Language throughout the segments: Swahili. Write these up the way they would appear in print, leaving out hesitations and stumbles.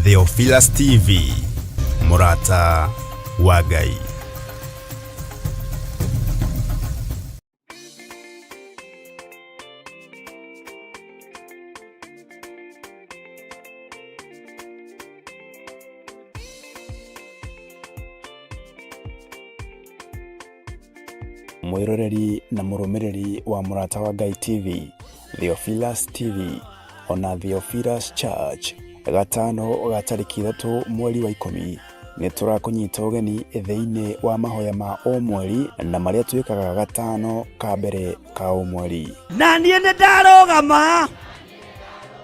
Theophilus TV, Murata wa Ngai. Mwiroreri na murumiriri wa Murata wa Ngai TV, Theophilus TV, ona Theophilus Church, gatano ga tariki 3 mweri wa 10 ni turakunyita ugeni thĩinĩ wa mahoya ma o mweri na maria twikaga gatano ka mbere ka o mweri. Na niĩ nĩ ndarũgama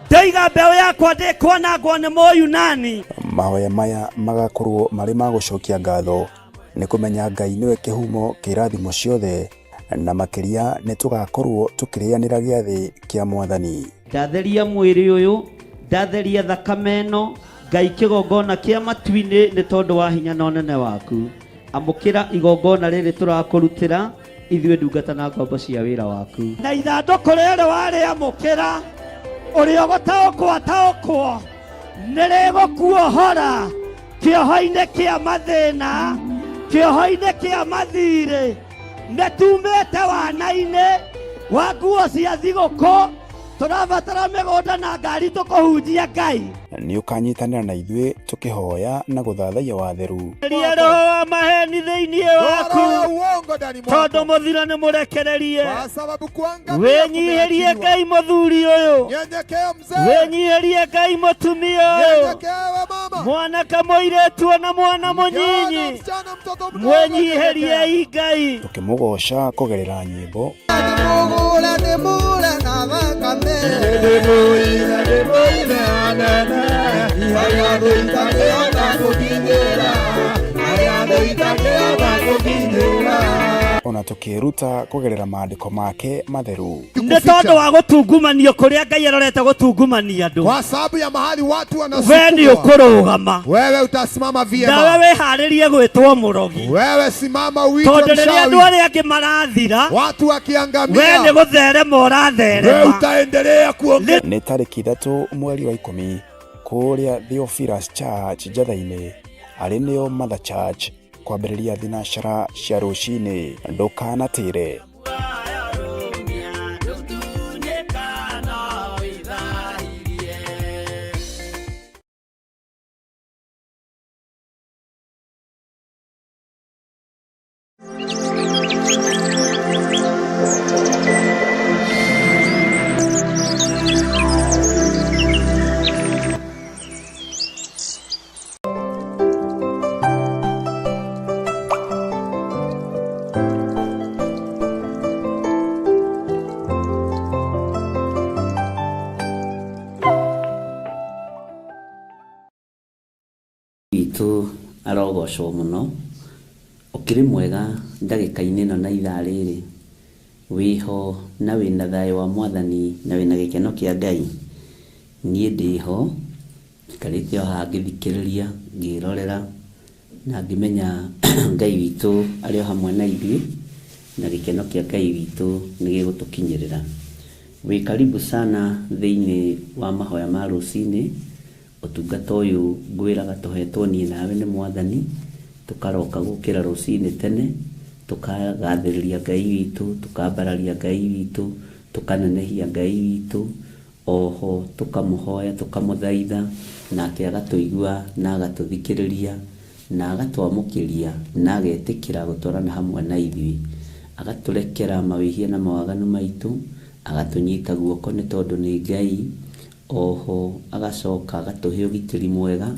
ndaiga mbeũ yakwa ndĩkwanangwo nĩ Mũyunani. Mahoya maya magakorwo marĩ ma gũcokia ngatho nĩ kũmenya Ngai nĩwe kĩhumo kĩrathimo ciothe na makĩria nĩ tũgakorwo tũkĩrĩanĩra gĩathĩ kĩa Mwathani. Ndatheria mwĩrĩ ũyũ, ndatheria thakame ĩno, Ngai kĩgongona kĩa matu-inĩ nĩ tondũ wa hinya na ũnene waku. Amũkĩra igongona rĩrĩ tũrakũrutĩra ithuĩ ndungata na ngombo cia wĩra waku. Na ithandũkũ rĩrĩ warĩamũkĩra ũrĩa gũtaũkwo nĩrĩgũkuohora kĩoho-inĩ kĩa mathĩna, kĩoho-inĩ kĩa mathirĩ, nĩtumĩte wana-inĩ wa nguo cia thigũkũ, tũrabatara mĩgũnda na ngari tũkũhunjia Ngai. Nĩ ũkanyitanĩra na ithuĩ tũkĩhoya na gũthathaiya watheru. Ria roho wa maheni thĩinĩ waku tondũ mũthiro nĩ mũrekererie. Wĩnyihĩrie Ngai mũthuri ũyũ, wĩnyihĩrie Ngai mũtumia ũyũ, mwanake mũirĩtu ona mwana mũnyinyi, mwĩnyihĩrie Ngai. Tũkĩmũgoca kũgerera nyĩmbo ona tukĩruta kũgerera maandĩko make matheru. Nĩ tondũ wa gũtungumanio kũrĩa Ngai arorete gũtungumania andũ. Kwa sababu ya mahali watu wanasukuma, wewe nĩ ũkũrũgama. Wewe utasimama vyema. Na wewe harĩrie gwĩtwo mũrogi. Wewe simama uitwe mshawi. Tondũ rĩrĩa andũ arĩa angĩ marathira, watu wakiangamia, wewe nĩ gũtherema ũratherema. Wewe utaendelea kuongea. Nĩ tariki 3 mweri wa 10 kũrĩa Theophilus Church Njatha-inĩ arĩ nĩyo Mother Church kwambĩrĩria thinacara cia rũcinĩ. Ndũkanatĩre. Itu arogocwo muno ukiri mwega ndagika-inĩ ĩno na ithaa rĩrĩ wiho na wĩna thayũ wa Mwathani na wĩna gĩkeno kĩa Ngai. Niĩ ndĩho njikarĩte o haha ngĩthikĩrĩria ngĩrorera na ngĩmenya Ngai witũ arĩ o hamwe na ithuĩ na gĩkeno kĩa Ngai witũ nĩ gĩgũtũkinyĩrĩra. Wĩ karibu sana thĩinĩ wa mahoya ma rũcinĩ. Ũtungata ũyũ ngwĩraga tũhetwo niĩ nawe nĩ Mwathani, tũkaroka gũkĩra rũcinĩ tene, tũkagathĩrĩria Ngai witũ, tũkambararia Ngai witũ, tũkanenehia Ngai witũ, oho tũkamũhoya tũkamũthaitha, nake agatũigua na agatũthikĩrĩria na agatwamũkĩria na agetĩkĩra gũtwarana hamwe na ithuĩ, agatũrekera mawĩhia na mawaganu maitũ, agatũnyita guoko nĩ tondũ nĩ Ngai. Oho agacoka agatũhe ũgitĩri mwega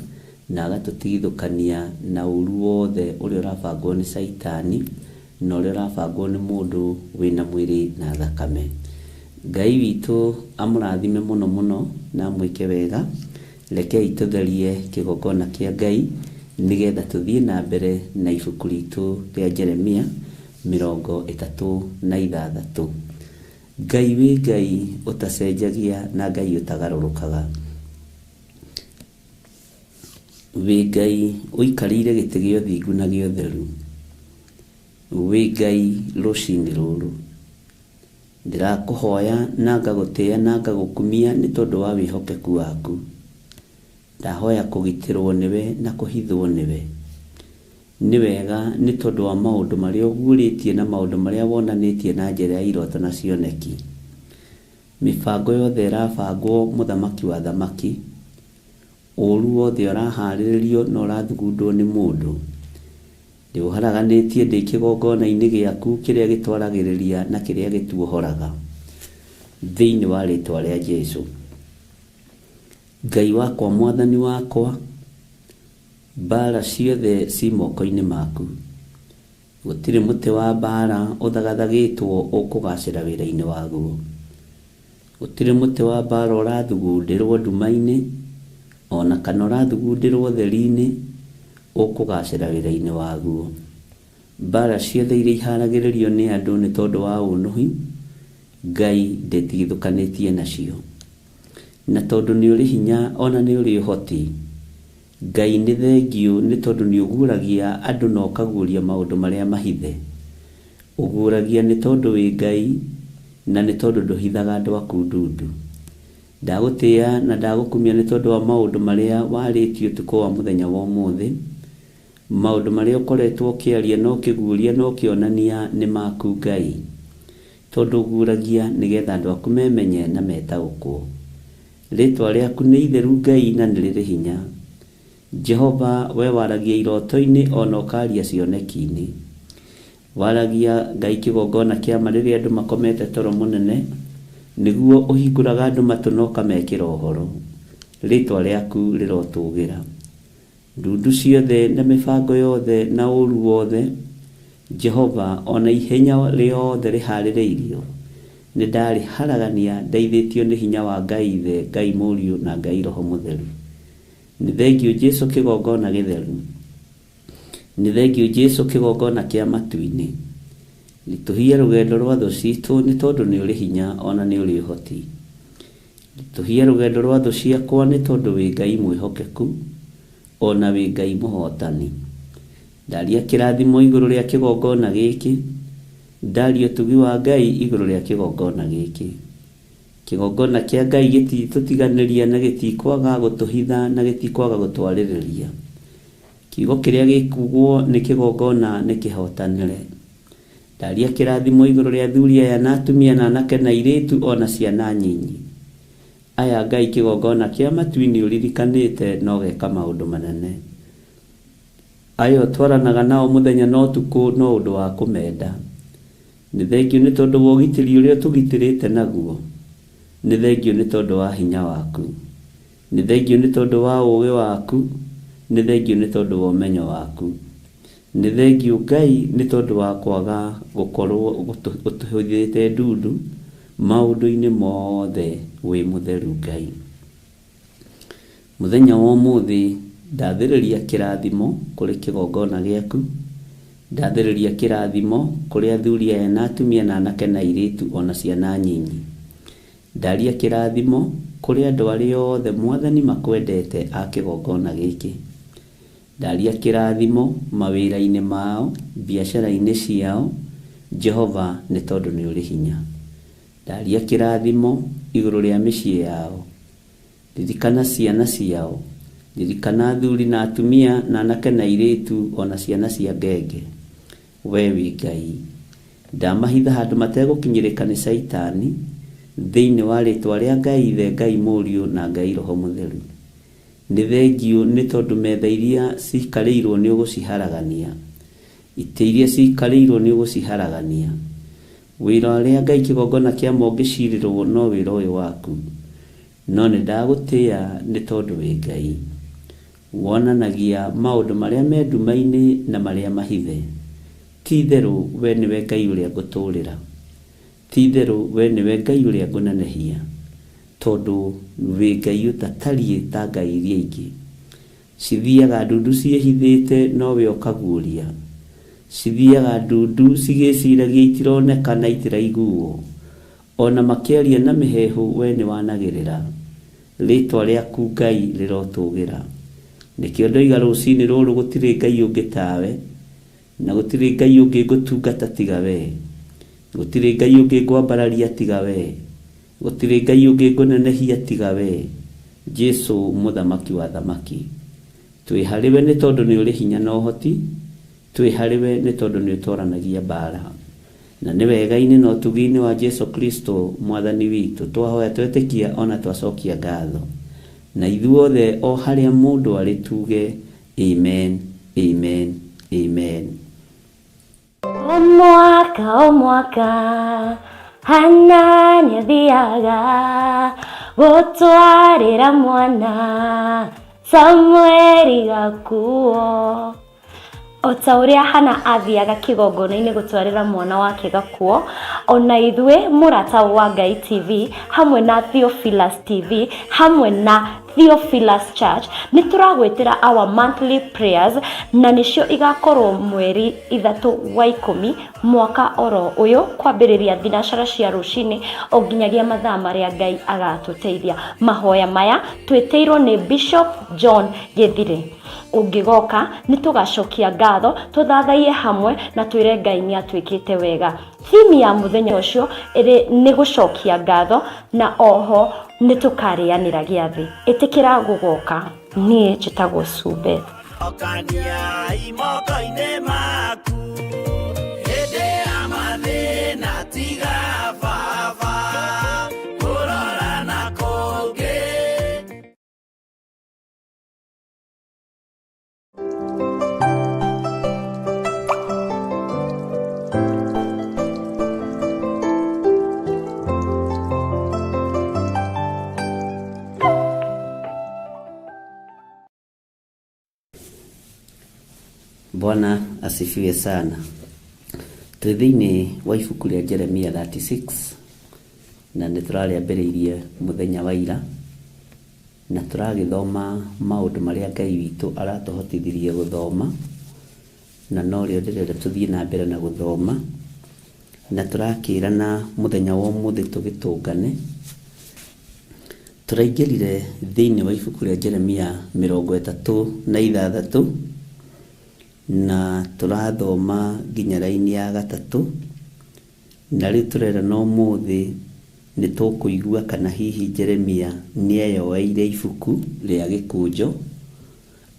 na agatũtigithũkania na ũru wothe ũrĩa ũrabangwo nĩ Saitani na ũrĩa ũrabangwo nĩ mũndũ wĩna mwĩrĩ na thakame. Ngai witũ amũrathime mũno mũno na mwĩke wega. Rekei tũtherie kĩgongona kĩa Ngai nĩgetha tũthiĩ na mbere na ibuku ritũ rĩa Jeremia 33. Ngai wĩ Ngai ũtacenjagia na Ngai ũtagarũrũkaga. Wĩ Ngai ũikarĩire gĩtĩ gĩa ũthingu na gĩa ũtheru. Wĩ Ngai rũcinĩ rũrũ ndirakũhoya na ngagũtĩĩa na ngagũkumia nĩ tondũ wa wĩhokeku waku. ndahoya kugitirwo niwe na kuhithwo niwe. Ni wega ni tondu wa maundu maria uguritie na maundu maria wonanitie na njira ya iroto na cioneki. Mibango yothe irabangwo muthamaki wa thamaki, uru wothe urahariririo na urathugundwo ni mundu. Ndiuharaganitie ndi kigongona-ini giaku kiria gitwaragiriria na kiria gituohoraga thiini wa ritwa ria Jesu. Ngai wakwa mwathani wakwa, bara ciothe ci moko-ini maku. Gutiri muti wa bara uthagathagitwo ukugacira wira-ini waguo. Gutiri muti wa bara urathugundirwo nduma-ini ona kana urathugundirwo theri-ini ukugacira wira-ini waguo. Bara ciothe iria iharagiririo ni andu ni tondu wa unuhi, Ngai nditigithukanitie nacio. Na tondu ni uri hinya ona ni uri uhoti, Ngai ni thengio ni tondu ni uguragia andu na ukaguria maundu maria mahithe. Uguragia ni tondu wi Ngai na ni tondu nduhithaga andu aku ndundu. Ndagutia na ndagukumia ni tondu wa maundu maria waritio tuko wa muthenya wa umuthi. Maundu maria ukoretwo ukiaria no kiguria no kionania ni maku Ngai. Tondu uguragia nigetha andu aku memenye na metaukwo. Ritwa riaku ni itheru Ngai na ni riri hinya. Jehova, we waragia iroto-ini ona ukaria cioneki-ini. Waragia Ngai kigongona kia mariri andu makomete toro munene, niguo uhinguraga andu matu na ukamekira uhoro. Ritwa riaku rirotugira. Ndundu ciothe na mibango yothe na uru wothe, Jehova, ona ihenya riothe rihaririirio, ni ndariharagania ndeithitio ni hinya wa Ngai Ithe, Ngai Muriu na Ngai Roho Mutheru. Ni thengio Jesu kigongona githeru. Ni thengio Jesu kigongona kia matu-ini. Nituhie rugendo rwa thu citu ni tondu ni uri hinya ona ni uri uhoti. Nituhie rugendo rwa thu ciakwa ni tondu wi Ngai mwihokeku ona wi Ngai muhotani. Ndaria kirathimo iguru ria kigongona giki, ndaria utugi wa Ngai iguru ria kigongona giki. Kigongona kia Ngai gititutiganiria na gitikwaga gutuhitha na gitikwaga gutwaririria. Kiugo kiria gikugwo ni kigongona ni kihotanire. Ndaria kirathimo iguru ria athuri aya na atumia na anake na airitu ona ciana nyinyi. Aya Ngai kigongona kia matu-ini uririkanite no geka maundu manene. Ayo twaranaga nao muthenya no tuku no undu wa kumenda. Ni thengio ni tondu wa ugitiri uria tugitirite naguo. Ni thengio ni tondu wa hinya waku. Ni thengio ni tondu wa ugi waku. Ni thengio ni tondu wa umenyo waku. Ni thengio Ngai ni tondu wa kwaga gukorwo utuhuthite ndundu maundu-ini mothe wi mutheru Ngai. Muthenya wa umuthi ndathiriria kirathimo kuri kigongona giaku. Ndathiriria kirathimo kuri athuri aya na atumia na anake na airitu ona ciana nyinyi. Ndaria kirathimo kuri andu aria othe Mwathani makwendete a kigongona giki. Ndaria kirathimo mawira-ini mao, biashara-ini ciao, Jehova, ni tondu ni uri hinya. Ndaria kirathimo iguru ria micii yao. Ririkana ciana ciao. Ririkana athuri na atumia na anake na airitu ona ciana cia ngenge. We wi Ngai. Ndamahitha handu mategukinyirika ni Saitani thiini wa ritwa ria Ngai Ithe, Ngai Muriu na Ngai Roho Mutheru. Ni thengio ni tondu metha iria cikarirwo ni uguciharagania. Ite iria cikarirwo ni uguciharagania. Wira uria Ngai kigongona kia mongicirirwo no wira uyu waku. No ni ndagutia ni tondu wi Ngai. Wonanagia maundu maria me nduma-ini na maria mahithe. Ti theru we niwe Ngai uria nguturira. Ti theru we niwe Ngai uria ngunenehia. Tondu wi Ngai utatarie ta ngai iria ingi. Cithiaga ndundu ciehithite no we ukaguria. Cithiaga ndundu cigiciragia itironeka na itiraiguo. Ona makiaria na mihehu we ni wanagirira. Ritwa riaku Ngai rirotugira. Nikio ndoiga rucini ruru gutiri Ngai ungi tawe, na gutiri Ngai ungi ngutungata tiga we. Gutiri Ngai ungi ngwambararia tiga we. Gutiri Ngai ungi ngunenehia tiga we. Jesu muthamaki wa thamaki. Twi hariwe ni tondu ni uri hinya na uhoti, twi hariwe ni tondu ni utoranagia bara. Na ni wega-ini no tugi-ini wa Jesu Kristo mwathani witu twahoya twetikia ona twacokia ngatho. Na ithuothe o haria mundu ari tuge amen, amen, amen. O mwaka hana niathiaga gutwarira mwana Samueli gakuo. O ta uria Hana athiaga kigongona-ini gutwarira mwana wake gakuo, ona ithue murata wa Ngai TV hamwe na Theophilus TV hamwe na Theophilus Church ni turagwetera our monthly prayers, na nicio igakorwo mweri 3 wa 10 mwaka oro uyu kwambiriria thinacara cia rucini o nginyagia mathaa maria Ngai agatuteithia. Mahoya maya tweteirwo ni Bishop John Githire. Ungigoka ni tugacokia ngatho tuthathaie hamwe na twire Ngai ni atwikite wega. Thimi ya muthenya ucio ni gucokia ngatho na oho ni tukarianira giathi. Itikira gugoka nie njitagwo Sube. Okania imoko-ine maku hĩndĩ ya mathĩna tiga baba kũrora na kũngĩ. Bwana asifiwe sana. Twithini wa ibuku ria Jeremia 36 na nitũrarĩambĩrĩirie muthenya wa ira na tũragĩthoma maũndũ marĩa Ngai witũ aratũhotithirie gũthoma, na no rĩo ndĩrenda tũthiĩ na mbere na gũthoma, na tũrakĩrana muthenya wa ũmũthĩ tũgĩtũngane. Tũraingĩrire thĩinĩ wa ibuku ria Jeremia 36 na turathoma nginya raini ya 3, na rĩu tũrera no mũthĩ nĩ tũkũigua kana hihi Jeremia nĩeyoeire ibuku rĩa gĩkũnjo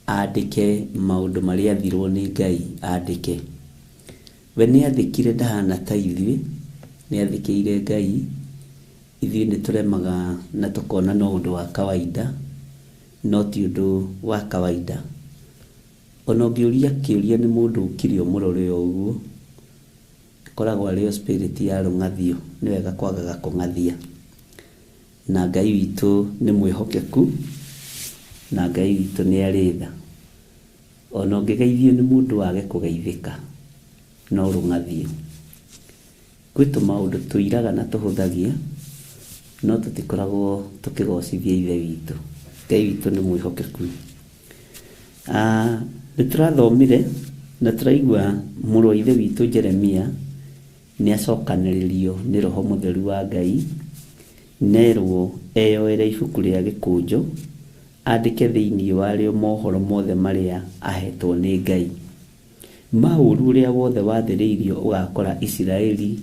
andĩke maũndũ marĩa athirwo nĩ Ngai andĩke. We nĩathĩkire ndahana ta ithuĩ, nĩathĩkĩire Ngai. Ithuĩ nĩ tũremaga na tũkona no ũndũ wa kawaida, no ti ũndũ wa kawaida. Ona ũngĩũria kĩũria nĩ mũndũ ũkire mũrore ũguo, koragwo arĩ spirit ya rũng'athio, nĩ wega kwagaga kũng'athia. Na Ngai witũ nĩ mwĩhokeku, na Ngai witũ nĩ arĩ tha. Ona ũngĩgeithio nĩ mũndũ wage kũgeithĩka, no rũng'athio. Gwĩtũ maũndũ tũiraga na tũhũthagia, no tũtikoragwo tũkĩgocithia ithe witũ. Ngai witũ nĩ mwĩhokeku. Nĩtũrathomire na tũraigua mũrũ wa ithe witũ Jeremia nĩacokanĩrĩrio nĩ Roho Mũtheru wa Ngai, nerwo eyoere ibuku rĩa gĩkũnjo andĩke thĩinĩ warĩo mohoro mothe marĩa ahetwo nĩ Ngai. Maũru ũrĩa wothe wathĩrĩirio ũgakora Isiraeli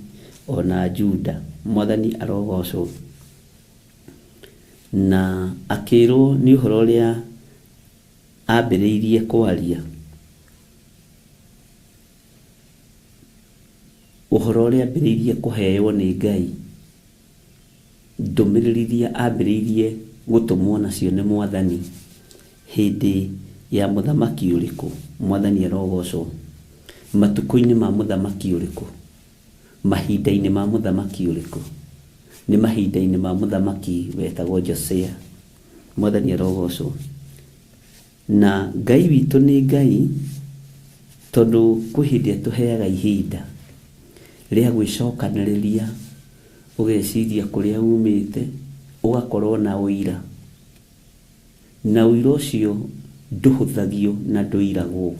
ona Juda. Mwathani arogocwo. Na akĩrwo nĩ ũhoro ũrĩa ambĩrĩirie kwaria, ũhoro ũrĩa ambĩrĩirie kũheo nĩ Ngai, ndũmĩrĩri iria ambĩrĩirie gũtũmwo nacio nĩ Mwathani hĩndĩ ya mũthamaki ũrĩkũ. Mwathani arogocwo. Matukũ-inĩ ma mũthamaki ũrĩkũ, mahinda-inĩ ma mũthamaki ũrĩkũ? Nĩ mahinda-inĩ ma mũthamaki wetagwo Josia. Mwathani arogocwo. Na Ngai witũ nĩ Ngai tondũ kwĩ hĩndĩ atũheaga ihinda rĩa gwĩcokanĩrĩria, ũgeciria kũrĩa umĩte, ũgakorwo na ũira, na ũira ũcio ndũhũthagio na ndũiragwo.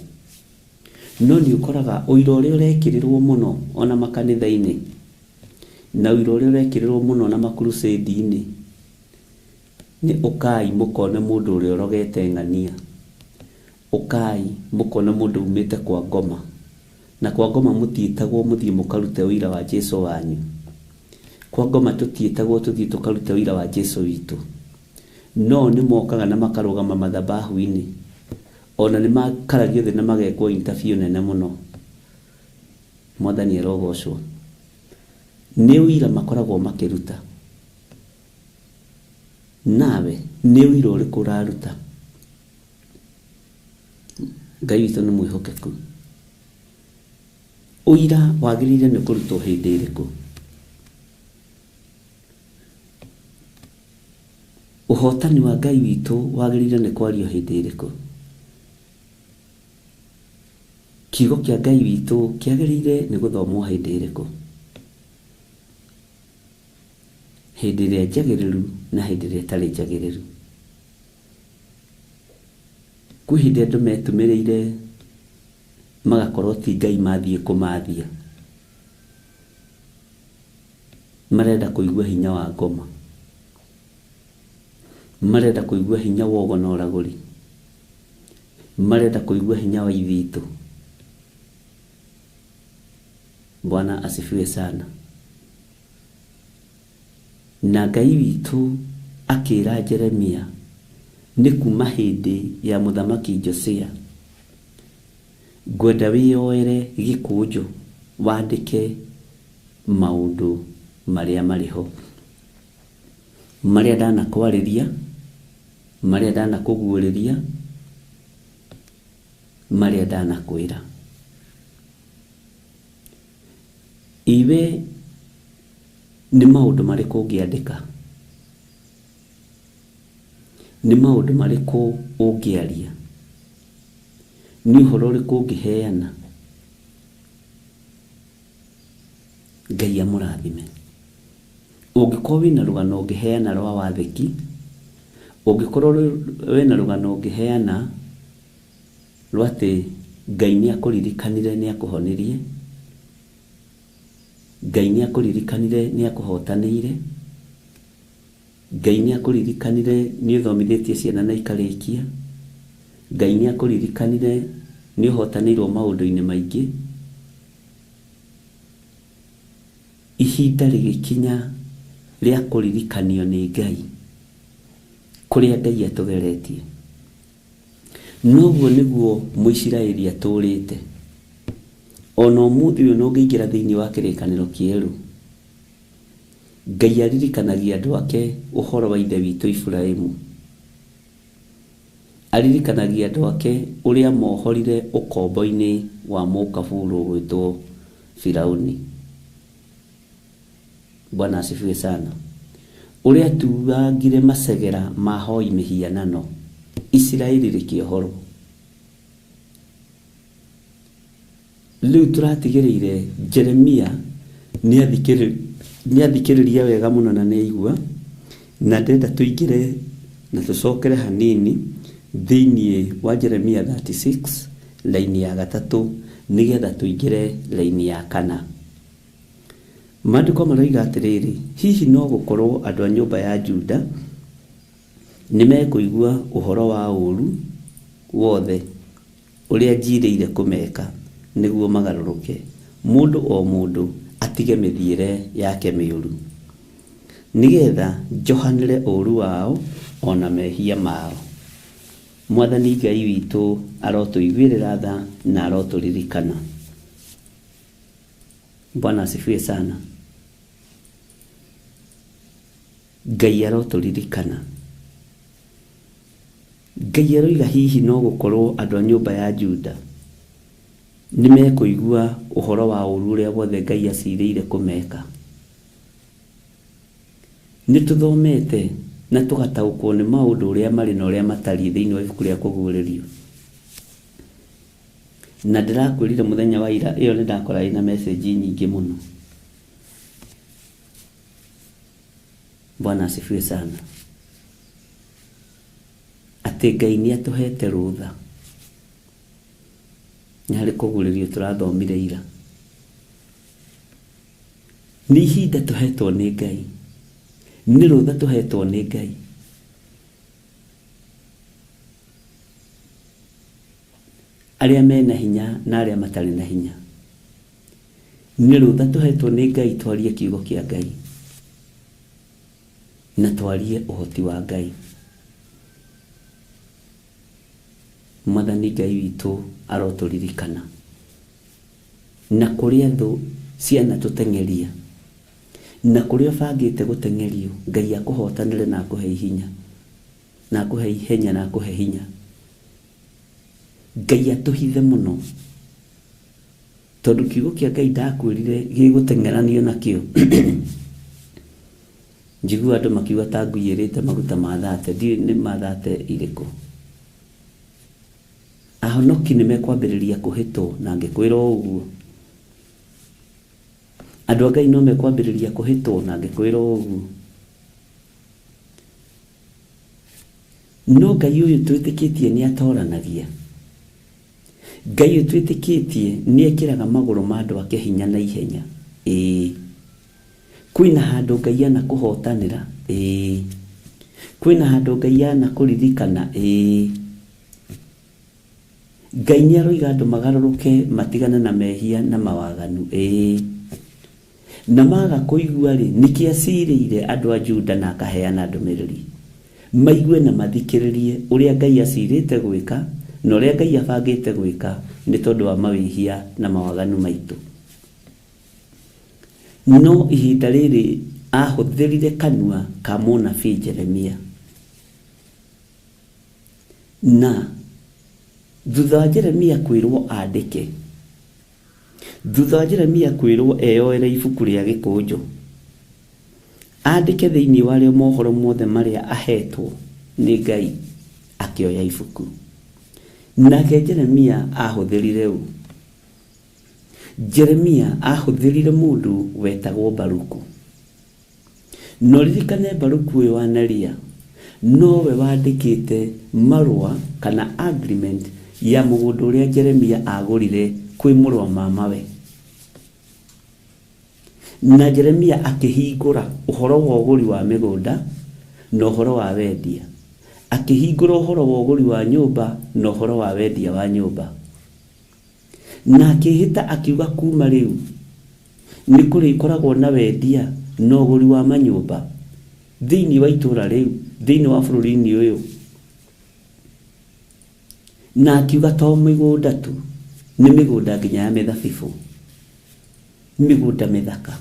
No nĩ ũkoraga ũira ũrĩa ũrekĩrĩrwo mũno ona makanitha-inĩ, na ũira ũrĩa ũrekĩrĩrwo mũno na makurusĩndi-inĩ nĩ ũkai mũkone mũndũ ũrĩa ũrogete ng'ania, ũkai mũkone mũndũ umĩte kwa ngoma, na kwa ngoma mũtiĩtagwo mũthiĩ mũkarute ũira wa Jesũ wanyu. Kwa ngoma tũtiĩtagwo tũthiĩ tũkarute ũira wa Jesũ witũ, no nĩ mokaga na makarũgama mathabahu-inĩ, ona nĩ makaragio thĩ na magekwo interview nene mũno. Mwathani arogocwo. Nĩ ũira makoragwo makĩruta. Nawe nĩ ũira ũrĩkũ ũraruta? Ngai witũ nĩ mwĩhokeku. Ũira wagĩrĩire nĩ kũrutwo hĩndĩ ĩrĩkũ? Ũhotani wa Ngai witũ wagĩrĩire nĩ kwario hĩndĩ ĩrĩkũ? Kiugo kĩa Ngai witũ kĩagĩrĩire nĩ gũthomwo hĩndĩ ĩrĩkũ? Hĩndĩ ĩrĩa njagĩrĩru na hĩndĩ ĩrĩa ĩtarĩ njagĩrĩru. Kwĩ hĩndĩ andũ metumĩrĩire magakorwo ti Ngai mathiĩ kũmathia, marenda kũigua hinya wa ngoma, marenda kũigua hinya wa ũgo na ũragũri, marenda kũigua hinya wa ithitũ. Bwana asifiwe sana. Na Ngai witũ akĩra Jeremia nĩ kuma hĩndĩ ya mũthamaki Josia, ngwenda wĩyoere gĩkũnjũ wandĩke maũndũ marĩa marĩho, marĩa ndanakwarĩria, marĩa ndanakũguũrĩria, marĩa ndanakwĩra. Iwe nĩ maũndũ marĩkũ ũngĩandĩka? Nĩ maũndũ marĩkũ ũngĩaria? Nĩ ũhoro ũrĩkũ ũngĩheana? Ngai amũrathime. Ũngĩkorwo wĩna rũgano ũngĩheana rwa wathĩki, ũngĩkorwo wĩna rũgano ũngĩheana rwa atĩ Ngai nĩ akũririkanire nĩ akũhonirie, Ngai nĩ akũririkanire nĩ akũhotanĩire, Ngai nĩ akũririkanire nĩ ũthomithĩtie ciana na ikarĩkia, Ngai nĩ akũririkanire nĩ ũhotanĩirwo maũndũ-inĩ maingĩ, ihinda rĩgĩkinya rĩa kũririkanio nĩ Ngai kũrĩa Ngai atũgeretie. Noguo nĩguo Mũisiraeli atũrĩte. Ona ũmũthĩ ũyũ no ngĩingĩra thĩinĩ wa kĩrĩkanĩro kĩerũ, Ngai aririkanagia andũ ake ũhoro wa ithe witũ Iburahĩmu. Aririkanagia andũ ake ũrĩa mohorire ũkombo-inĩ wa mũkaburu gwĩtwo Firaũni. Bwana asifiwe sana. Ũrĩa tuagire macegera mahoi mĩhianano, Isiraeli rĩkĩohorwo. Rĩu tũratigĩrĩire Jeremia nĩ athikĩrĩria wega mũno na nĩ aigua, na ndenda tũingĩre na tũcokere hanini thĩinĩ wa Jeremia 36 laini ya 3 nĩgetha tũingĩre laini ya 4. Maandĩko maroiga atĩrĩrĩ, hihi no gũkorwo andũ a nyũmba ya Juda nĩ mekũigua ũhoro wa ũũru wothe ũrĩa njirĩire kũmeka nĩguo magarũrũke, mũndũ o mũndũ atige mĩthiĩre yake mĩũru, nĩgetha njohanĩre ũũru wao ona mehia mao. Mwathani Ngai witũ arotũiguĩrĩra tha na arotũririkana. Bwana asifiwe sana. Ngai arotũririkana. Ngai aroiga hihi no gũkorwo andũ a nyũmba ya Juda nĩ mekũigua ũhoro wa ũũru ũrĩa wothe Ngai acirĩire kũmeka. Nĩ tũthomete na tũgataũkwo nĩ maũndũ ũrĩa marĩ na ũrĩa matariĩ thĩinĩ wa ibuku rĩa kũguũrĩrio. Na ndĩrakwĩrire mũthenya wa ira ĩyo nĩ ndakora ĩna message nyingĩ mũno. Bwana asifiwe sana. Atĩ Ngai nĩ atũhete rũtha. Nĩ harĩ kũguũrĩrio tũrathomire ira. Nĩ ihinda tũhetwo nĩ Ngai. Nĩ rũtha tũhetwo nĩ Ngai. Arĩa mena hinya na arĩa matarĩ na hinya. Nĩ rũtha tũhetwo nĩ Ngai twarie kiugo kĩa Ngai. Na twarie ũhoti wa Ngai. Mwathani Ngai witũ aroturirikana na kuria thu ciana tutengeria na kuria bangite gutengerio. Ngai akuhotanire na akuhe hinya na akuhe ihenya na akuhe hinya. Ngai atuhithe muno tondu kiugo kia Ngai ndakwirire gigutengeranio nakio. Njigua andu makiuga ta ngũiyĩrĩte maguta ma thate. Ndiũĩ nĩ mathate irĩkũ. Ahonoki nimekwambĩrĩria kũhĩtwo na ngĩkwĩra ũguo. Andũ a Ngai no mekwambĩrĩria kũhĩtwo na ngĩkwĩra ũguo. No Ngai ũyũ twĩtĩkĩtie nĩ atoranagia. Ngai ũyũ twĩtĩkĩtie nĩ ekĩraga magũrũ ma andũ ake hinya na ihenya. Kwĩna handũ Ngai ana kũhotanĩra. Kwĩna handũ Ngai ana kũririkana. Ngai nĩ aroiga andũ magarũrũke matigane na mehia na mawaganu. Na maga kũigua rĩ, nĩkĩ acirĩire andũ a Juda na akaheana ndũmĩrĩri maigue na mathikĩrĩrie ũrĩa Ngai acirĩte gwĩka na ũrĩa Ngai abangĩte gwĩka nĩ tondũ wa mawĩhia na mawaganu maitũ. No ihinda rĩrĩ ahũthĩrire kanua ka mũnabii Jeremia. Na thutha wa Jeremia kwĩrwo andĩke, thutha wa Jeremia kwĩrwo eyoere ibuku rĩa gĩkũnjũ andĩke thĩinĩ warĩo mohoro mothe marĩa ahetwo nĩ Ngai, akĩoya ibuku. Nake Jeremia ahũthĩrire ũũ. Jeremia ahũthĩrire mũndũ wetagwo Baruku. No ririkane Baruku ũyũ wa Neria nowe wandĩkĩte marũa kana agreement ya mũgũnda ũrĩa Jeremia agũrire kwĩ mũrũ wa mamawe. Na Jeremia akĩhingũra ũhoro wa ũgũri wa mĩgũnda na ũhoro wa wendia. Akĩhingũra ũhoro wa ũgũri wa nyũmba na ũhoro wa wendia wa nyũmba. Na akĩhĩta akiuga kuma rĩu nĩ kũrĩkoragwo na wendia na ũgũri wa manyũmba thĩinĩ wa itũra rĩu, thĩinĩ wa bũrũri-inĩ ũyũ. Na akiuga to mĩgũnda tu, nĩ mĩgũnda nginya ya mĩthabibũ, mĩgũnda mĩthaka.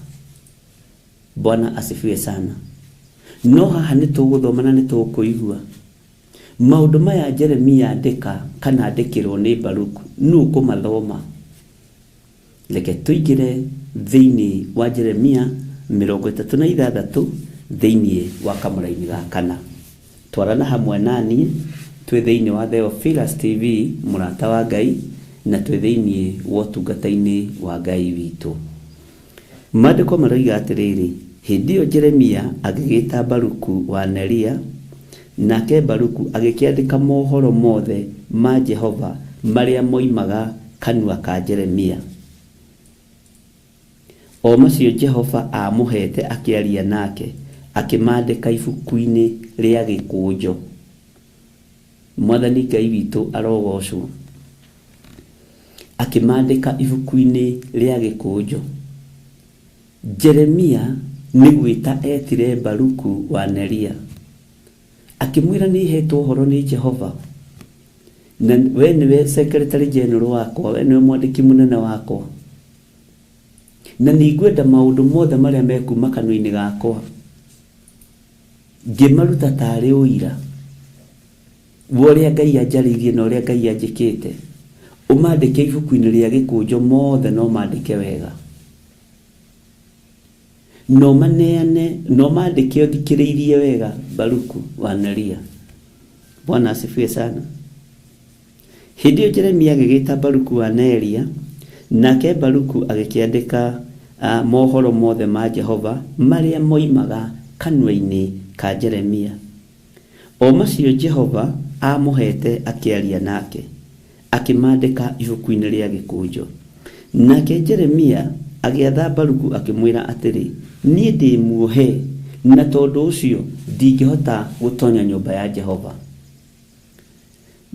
Bwana asifiwe sana. No haha nĩ tũgũthoma na nĩ tũkũigua maũndũ maya Jeremia andĩka kana andĩkĩrwo nĩ Baruku nũ kũmathoma. Reke tũingĩre thĩinĩ wa Jeremia 36 thĩinĩ wa kamũra-inĩ ga kana. Twarana hamwe naniĩ twĩ thĩinĩ wa Theophilus TV mũrata wa Ngai na twĩ thĩinĩ wa ũtungata-inĩ wa Ngai witũ. Maandĩko maroiga atĩrĩrĩ, hĩndĩ ĩyo Jeremia agĩgĩta Baruku wa Neria, nake Baruku agĩkĩandĩka mohoro mothe ma Jehova marĩa moimaga kanua ka Jeremia. O macio Jehova amũhete akĩaria nake, akĩmaandĩka ibuku-inĩ rĩa gĩkũnjũ. Mwathani Ngai witũ arogocwo. Akĩmaandĩka ibuku-inĩ rĩa gĩkũnjũ. Jeremia nĩ gwĩta etire Baruku wa Neria, akĩmwĩra nĩ hetwo ũhoro nĩ Jehova, na we nĩwe secretary general wakwa, we nĩwe mwandĩki mũnene wakwa, na nĩngwenda maũndũ mothe marĩa mekuma kanua-inĩ gakwa ngĩmaruta tarĩ ũira wa ũrĩa Ngai anjarĩirie na ũrĩa Ngai anjĩkĩte. Ũmaandĩke ibuku-inĩ rĩa gĩkũnjũ mothe, no maandĩke wega, no maneane, no maandĩke ũthikĩrĩirie wega Baruku wa Neria. Bwana asifiwe sana. Hĩndĩ ĩyo Jeremia agĩgĩta Baruku wa Neria, nake Baruku agĩkĩandĩka mohoro mothe ma Jehova marĩa moimaga kanua-inĩ ka Jeremia. O macio Jehova amũhete akĩaria nake, akĩmaandĩka ibuku-inĩ rĩa gĩkũnjũ. Nake Jeremia agĩatha Baruku akĩmwĩra atĩrĩ, niĩ ndĩ muohe, na tondũ ũcio ndingĩhota gũtonya nyũmba ya Jehova.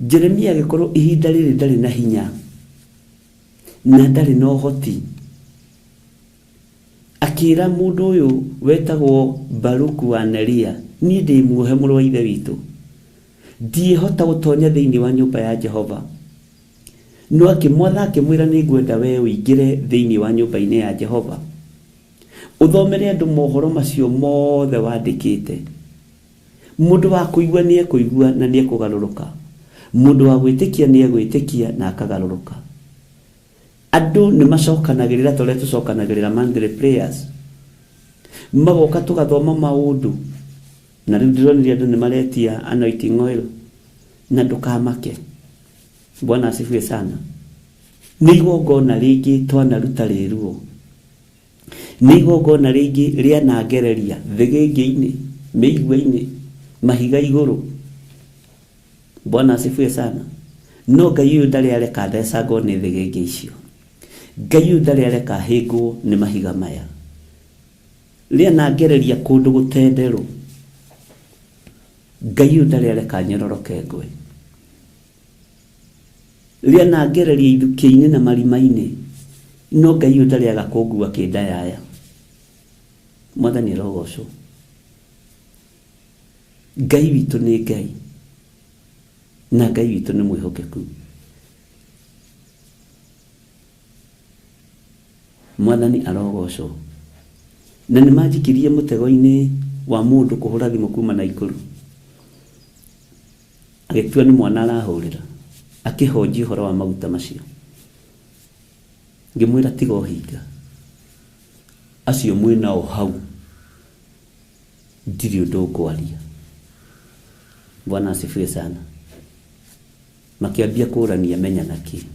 Jeremia agĩkorwo ihinda rĩrĩ ndarĩ na hinya na ndarĩ na ũhoti, akĩra mũndũ ũyũ wetagwo Baruku wa Neria, niĩ ndĩ muohe mũrũ wa ithe witũ, ndiehota gutonya thiini wa nyumba ya Jehova no akimwatha akimwira ni ngwenda we uingire thiini wa nyumba-ini ya Jehova uthomere andu mohoro macio mothe wandikite mundu wa kuigua ni ekuigua na ni ekugaruruka mundu wa gwitikia ni egwitikia na akagaruruka andu ni macokanagirira tore tucokanagirira Monday prayers magoka tugathoma maundu na riu ndironire andu ni maretia anointing oil na ndukamake. Bwana asifiwe sana. Ni igongona ringi twanaruta riruo ni igongona ringi ria nagereria thigingi-ini miigua-ini mahiga iguru. Bwana asifiwe sana. No Ngai uyu ndari areka thecangwo ni thigingi icio. Ngai uyu ndari areka hingwo ni mahiga maya ria nagereria kundu gutenderu. Ngai uyu ndari areka nyororoke ngwe ria nagereria ithukia-ini na marima-ini. No Ngai uyu ndari agakungua kindayaya. Mwathani arogocwo. Ngai witu ni Ngai na Ngai witu ni mwihokeku. Mwathani arogocwo. Na ni majikirie mutego-ini wa mundu kuhura thimu kuma na iguru agitua ni mwana arahurira akihoji horo wa maguta macio. Ngimwira tiga uhinga acio mwina o hau ndiri undu ngwaria. Bwana asifiwe sana. Makiambia kurania menya naki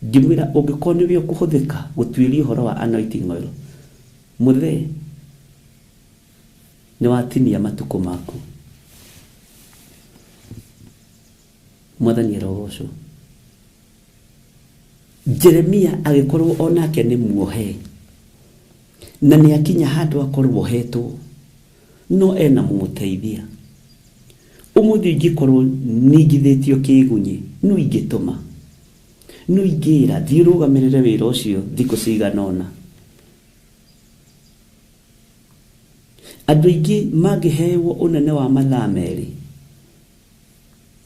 ngimwira ungikorwo niwe ukuhuthika gutwiria horo wa anointing oil muthe ni watinia matuko maku. Mwathani arogocwo. Jeremia agikorwo onake ni muohe na ni akinya handu akorwo hetwo no ena muteithia. Umuthi ngikorwo ningithitio kigunyi no ingituma no ingira thirugamirire wira ucio thiku ciganona. Andu ingi magihewo unene wa mathaa meri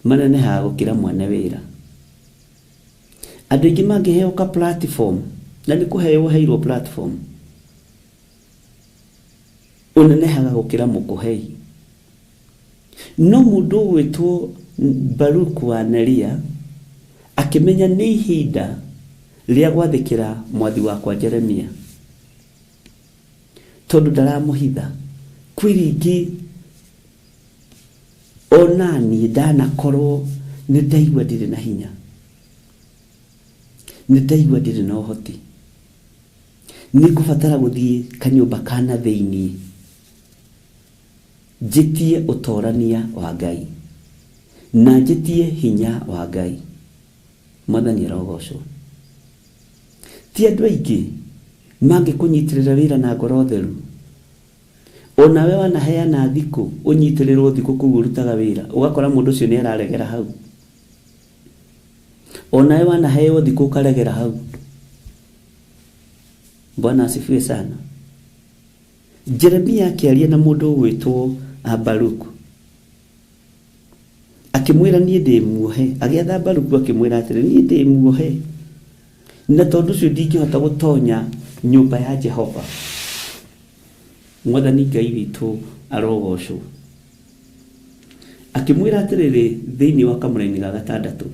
manene ha gukira mwene wira. Andu ingi magihewo ka platform na ni kuhewo heirwo platform unene ha gukira mukuhei. No mundu wetwo Baruku wa Neria akimenya ni ihinda ria gwathikira mwathi wakwa Jeremia tondu ndaramuhitha kwiringi onani ndanakorwo ni ndaigua ndiri na hinya ni ndaigua ndiri na uhoti ni kufatara guthie kanyumba kana thiini jitie utorania wa Ngai na jitie hinya wa Ngai. Mwathani arogocwo. Ti andu aingi mangikunyitĩrĩra wĩra na ngoro theru. Onawe wanaheana thiku unyitĩrĩrwo thiku kuu urutaga wĩra ugakora mundu ucio ni araregera hau. Onawe wanaheo thiku ukaregera hau. Bwana asifiwe sana. Jeremia akiaria na mundu gwitwo Baruku akimwira ni ndi muohe. Agiatha Baruku akimwira atiri ni ndi muohe na tondu cio ndingihota gutonya nyumba ya Jehova. Mwathani Ngai witu arogocwo. Akimwira atiriri thiini wa kamuraini ga gatandatu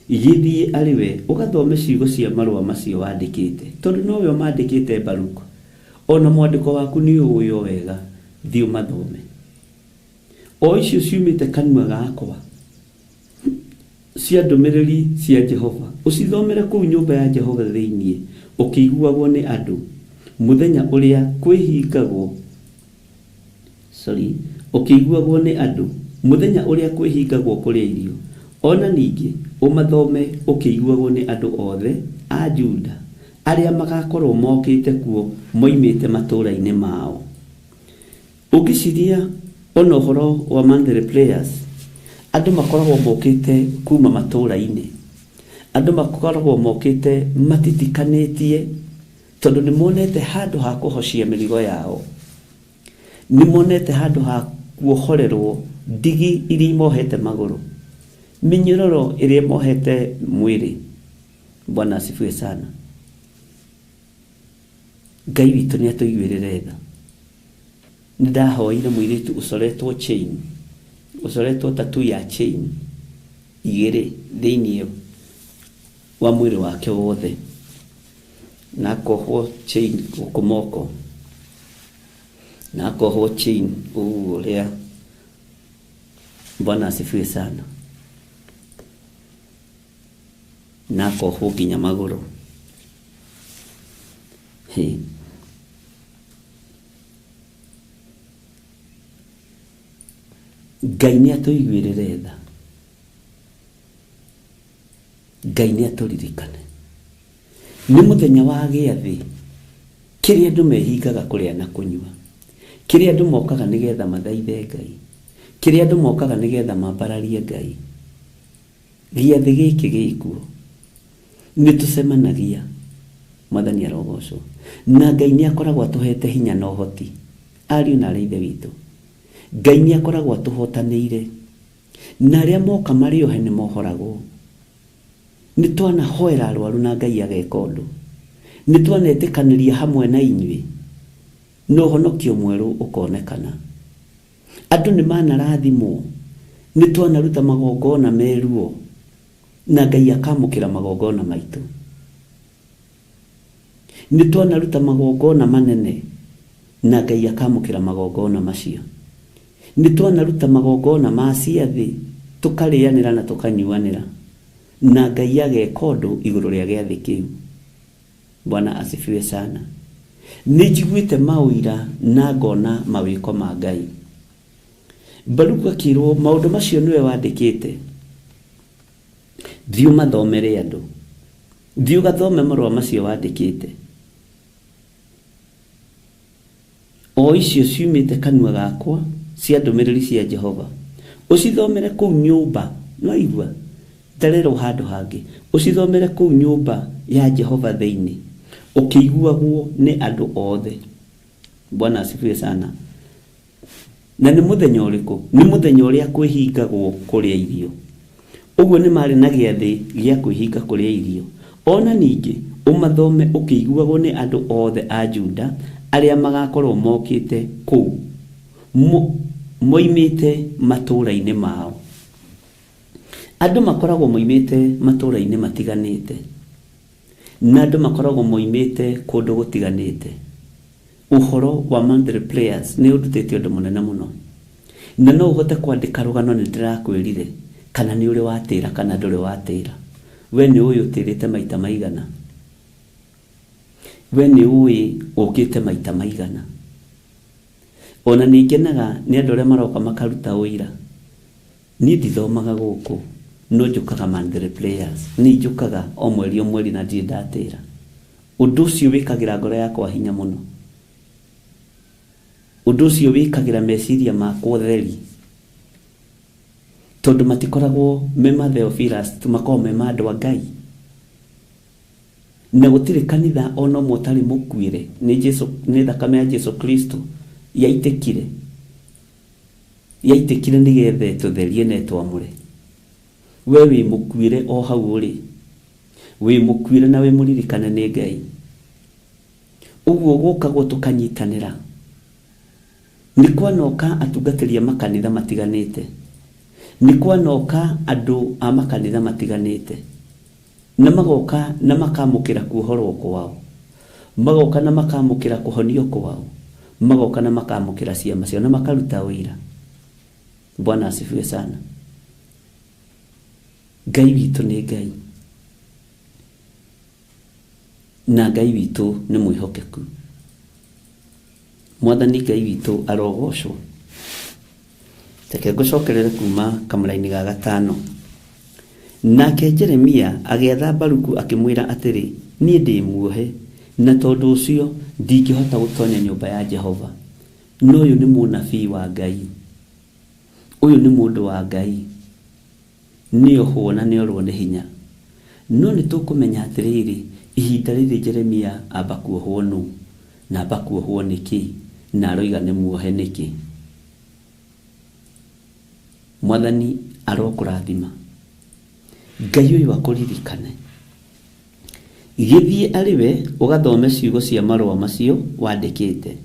igithie ariwe ugathome ciugo cia marua macio wandikite tondu nowe mandikite Baruku. Ona mwandiko waku ni uyo wega thiu mathome. O icio ciumite kanua gakwa cia ndumiriri cia Jehova ucithomere kuu nyumba ya Jehova thiini ukiguagwo ni andu muthenya uria kwihingagwo ukiguagwo ni andu muthenya uria kwihingagwo kuria irio. Ona ningi umathome ukiguagwo ni andu othe a Juda aria magakorwo mokite kuo moimite matura-ini mao. Ukiciria ono horo wa Monday prayers andu makoragwo mokite kuma matura-ini. Andu makoragwo mokite matitikanetie tondu ni monete handu ha kuhocia mirigo yao. Ni monete handu ha kuohorerwo ndigi iria imohete maguru, minyororo iria imohete mwili. Bwana asifiwe sana. Ngai witũ nĩ atũiguĩrĩre tha. Nĩ ndahoire mũirĩtu ũcoretwo chain, ũcoretwo tattoo ya chain igĩrĩ thĩinĩ wa mwĩrĩ wake wothe, na akohwo chain gũkũ moko, na akohwo chain ũrĩa. Bwana asifiwe sana. Na akohwo nginya magũrũ. Ngai nĩ atũiguĩrĩre tha. Ngai nĩ atũririkane. Nĩ mũthenya wa gĩathĩ kĩrĩa andũ mehingaga kũrĩa na kũnyua, kĩrĩa andũ mokaga nĩgetha mathaithe Ngai, kĩrĩa andũ mokaga nĩgetha mambararie Ngai. Gĩathĩ gĩkĩ gĩkuo nĩ tũcemanagia, Mwathani arogocwo. Na Ngai nĩ akoragwo atũhete hinya na ũhoti. Ariũ na arĩ ithe witũ, Ngai nĩ akoragwo atũhotanĩire, na arĩa moka marĩ ohe nĩ mohoragwo. Nĩ twanahoera arwaru na Ngai ageka ũndũ. Nĩ twanetĩkanĩria hamwe na inyuĩ na ũhonokio mwerũ ũkonekana. Andũ nĩ manarathimwo, nĩ twanaruta magongona meruo na Ngai akamũkĩra magongona maitũ. Nĩ twanaruta magongona manene na Ngai akamũkĩra magongona macio. Nĩ twanaruta magongona ma ciathĩ tũkarĩanĩra na tũkanyuanĩra, na Ngai ageka ũndũ igũrũ rĩa gĩathĩ kĩu. Bwana asifiwe sana. Nĩ njiguĩte maũira na ngona mawĩko ma Ngai. Baruku akĩrwo maũndũ macio nĩwe wandĩkĩte. Thiĩ ũmathomere andũ. Thiĩ ũgathome marũa macio wandĩkĩte. O icio ciumĩte kanua gakwa cia ndũmĩrĩri cia Jehova. Ũcithomere kũu nyũmba, no igua ndarerwo handũ hangĩ. Ũcithomere kũu nyũmba ya Jehova thĩinĩ, ũkĩiguagwo nĩ andũ othe. Bwana asifiwe sana. Na nĩ mũthenya ũrĩkũ? Nĩ mũthenya ũrĩa kwĩhingagwo kũrĩa irio. Ũguo nĩ marĩ na gĩathĩ gĩa kwĩhinga kũrĩa irio. Ona ningĩ ũmathome ũkĩiguagwo nĩ andũ othe a Juda arĩa magakorwo mokĩte kũu, moimĩte matũũra-inĩ mao. Andũ makoragwo moimĩte matũũra-inĩ matiganĩte, na andũ makoragwo moimĩte kũndũ gũtiganĩte. Ũhoro wa monthly prayers nĩ ũndutĩte ũndũ mũnene mũno, na no ũhote kwandĩka rũgano nĩ ndĩrakwĩrire, kana nĩ ũrĩ watĩra kana ndũrĩ watĩra. We nĩ ũĩ ũtĩrĩte maita maigana? We nĩ ũĩ ũkĩte maita maigana? Ona nĩ ngenaga nĩ andũ arĩa maroka makaruta ũira. Niĩ ndithomaga gũkũ, no njũkaga monthly prayers. Nĩ njũkaga o mweri na ndirĩ ndatĩra. Ũndũ ũcio wĩkagĩra ngoro yakwa hinya mũno. Ũndũ ũcio wĩkagĩra meciria makwa theri, tondũ matikoragwo mema Theophilus, tumakorwo mema andũ a Ngai. Na gũtirĩ kanitha ona ũmwe ũtarĩ mũkuĩre nĩ thakame ya Jesu Kristo yaitĩkire nĩgetha tũtherie na twamũre. We wĩ mũkuĩre o hau ũrĩ, wĩ mũkuĩre na wĩ mũririkane nĩ Ngai. Ũguo gũkagwo tũkanyitanĩra. Nĩ kwanoka atungatĩri a makanitha matiganĩte, nĩ kwanoka andũ a makanitha matiganĩte, na magoka na makamũkĩra kuohorwo kwao, magoka na makamũkĩra kũhonio kwao, magoka na makamũkĩra ciama ciao na makaruta ũira. Bwana asifiwe sana. Ngai witũ nĩ Ngai, na Ngai witũ nĩ mwĩhokeku. Mwathani Ngai witũ arogocwo. Reke ngũcokerere kuma kamũra-inĩ ga gatano. Nake Jeremia agĩatha Baruku akĩmwĩra atĩrĩ, niĩ ndĩ muohe, na tondũ ũcio ndingĩhota gũtonya nyũmba ya Jehova. No ũyũ nĩ mũnabii wa Ngai, ũyũ nĩ mũndũ wa Ngai, nĩ ohwo na nĩ orwo nĩ hinya. No nĩ tũkũmenya atĩrĩrĩ, ihinda rĩrĩ Jeremia amba kuohwo nũ, na amba kuohwo nĩkĩ, na aroiga nĩ muohe nĩkĩ. Mwathani arokurathima. Ngai uyu akuririkane. Githie ariwe ugathome ciugo cia marua macio wandikite.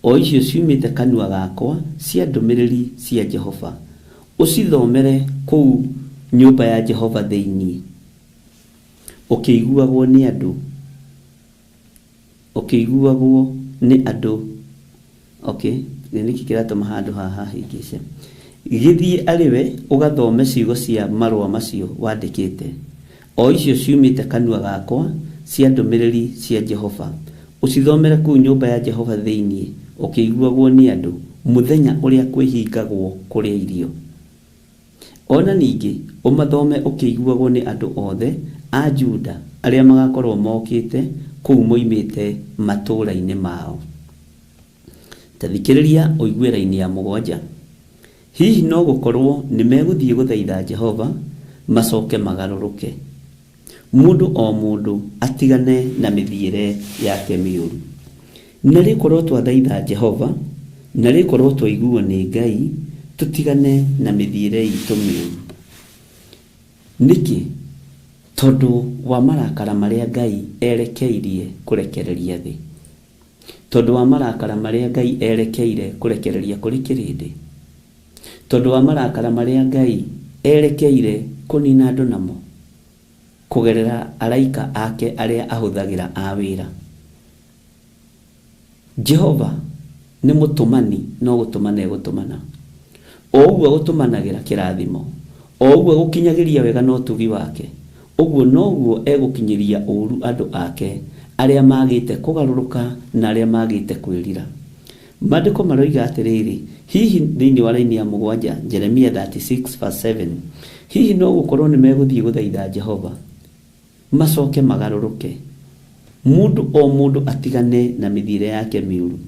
O icio ciumite kanua gakwa cia ndumiriri cia Jehova. Ucithomere kuu nyumba ya Jehova theini. Ukiguagwo ni andu. Ukiguagwo ni andu. Okay, niki kiratuma handu haha higice. Githie ariwe ugathome ciugo cia marua macio wandikite. O icio ciumite kanua gakwa cia ndumiriri cia Jehova. Ucithomere kuu nyumba ya Jehova theini. Ukiguagwo ni andu muthenya uria kwihingagwo kuria irio. Ona ningi umathome ukiguagwo ni andu othe a Juda aria magakorwo mokite kuu moimite matũra-inĩ mao. Tathikiriria uiguĩra-inĩ ya 7. Hihi no gukorwo ni meguthie guthaitha Jehova macoke magaruruke. Mundu o mundu atigane na mithiire yake miuru. Nari korwo twathaitha Jehova, nari korwo twaiguo ni Ngai, tutigane na mithiire itu miuru. Niki tondu wa marakara maria Ngai erekeirie kurekereria thi. Tondu wa marakara maria Ngai erekeire kurekereria kuri kirindi. Tondu wa marakara maria Ngai erekeire kunina andu namo kugerera araika ake aria ahuthagira a wira. Jehova ni mutumani, no gutumana gutumana. Oguo gutumanagira kirathimo. Oguo gukinyagiria wega no tugi wake. Oguo noguo egukinyiria uru andu ake aria magite kugaruruka na aria magite kwirira. Maandiko maroiga atiriri, hihi thiini wa raini ya 7 Jeremia 36:7, hihi no gukorwo ni meguthie guthaitha Jehova macoke magaruruke. Mundu o mundu atigane na mithiire yake miuru.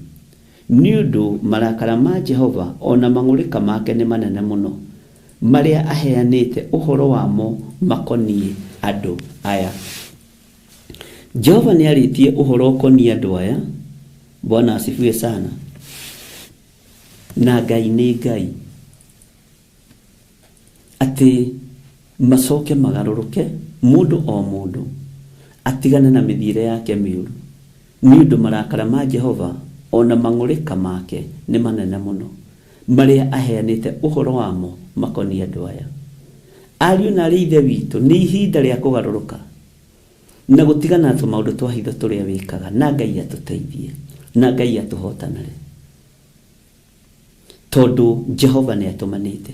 Niundu marakara ma Jehova ona mang'urika make ni manene muno, maria aheanite uhoro wamo makonie andu aya. Jehova ni aritie uhoro konie andu aya. Bwana asifiwe sana. Na Ngai ni Ngai. Ati macoke magaruruke, mundu o mundu atigane na mithiire yake miuru. Niundu marakara ma Jehova ona mang'urika make ni manene muno, maria aheanite uhoro wamo makonie andu aya. Ariu na ithe witu ni ihinda ria kugaruruka na gutigana tu maundu twa hitho turia wikaga, na Ngai atuteithie, na Ngai atuhotanare. Tondu Jehova ni atumanite.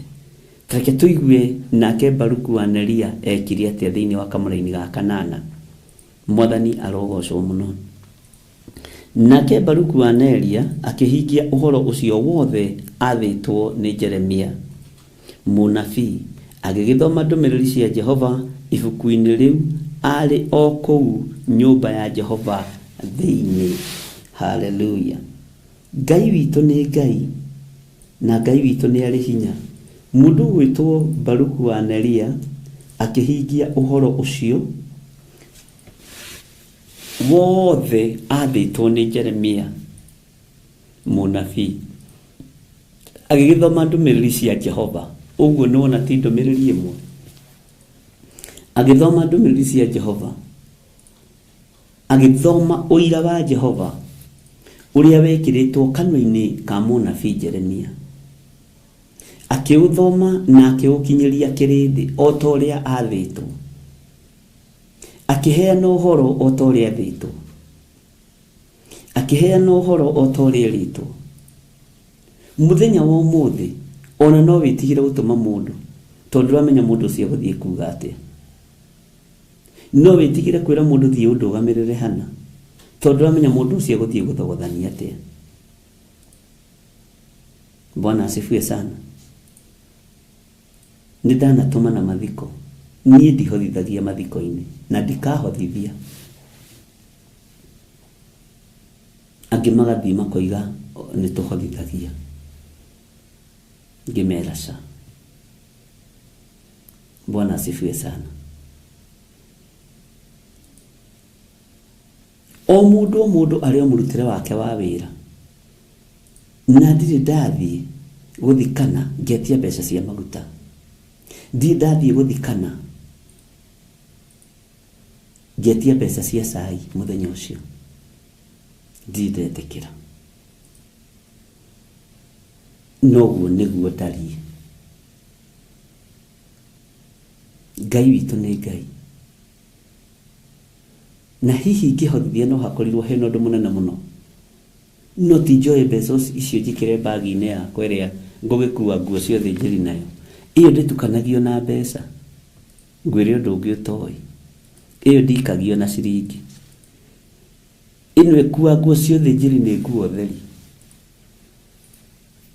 Tareke tuigue nake Baruku wa Neria ekiri atia thiini wa kamuraini ga 8. Mwathani arogocwo muno. Nake Baruku wa Neria akihingia uhoro ucio wothe athitwo ni Jeremia munabii, agigithoma ndumiriri cia Jehova ibuku-ini riu ari o kou nyumba ya Jehova thiini. Haleluya. Ngai witu ni Ngai, na Ngai witu ni ari hinya. Mundu gwitwo Baruku wa Neria akihingia uhoro ucio wothe athitwo ni Jeremia munabii, agigithoma ndumiriri cia Jehova. Uguo ni wona ti ndumiriri imwe, agithoma ndumiriri cia Jehova, agithoma uira wa Jehova uria wekiritwo kanua-ini ka munabii Jeremia, akiuthoma na akiukinyiria kirindi o ta uria athitwo, akiheana uhoro o ta uria athitwo, akiheana uhoro o ta uria ritwo. Muthenya wa umuthi ona no witigire gutuma mundu tondu ramenya mundu ucio guthie kuga atia. No witigire kwira mundu thie undugamirire hana tondu ramenya mundu ucio guthie guthogothania atia. Bwana asifiwe sana. Nidanatuma na mathiko, nie ndihothithagia mathiko-ini na ndikahothithia. Angi magathii makoiga ni tuhothithagia, ngimera sa. Bwana asifiwe sana. O mundu ari o murutire wake wa wira, na ndiri ndathie guthikana ngetia mbeca cia maguta ndi ndathie guthikana ngetia mbeca cia cai muthenya ucio ndi ndetekera noguo niguo ndari Ngai witu nĩ Ngai na hihi ngĩhotithia no hakorirwo hena ũndũ mũnene mũno no ti njoe mbeca icio njĩkĩre bagi-inĩ yakwa ĩrĩa ngũgĩkua nguo ciothe njĩri nayo iyo ndĩtukanagio na mbeca ngwĩre ũndũ ũngĩ ũtoĩ iyo ndikagio na ciringi ĩno ĩkua nguo ciothe njĩri nĩ nguo theri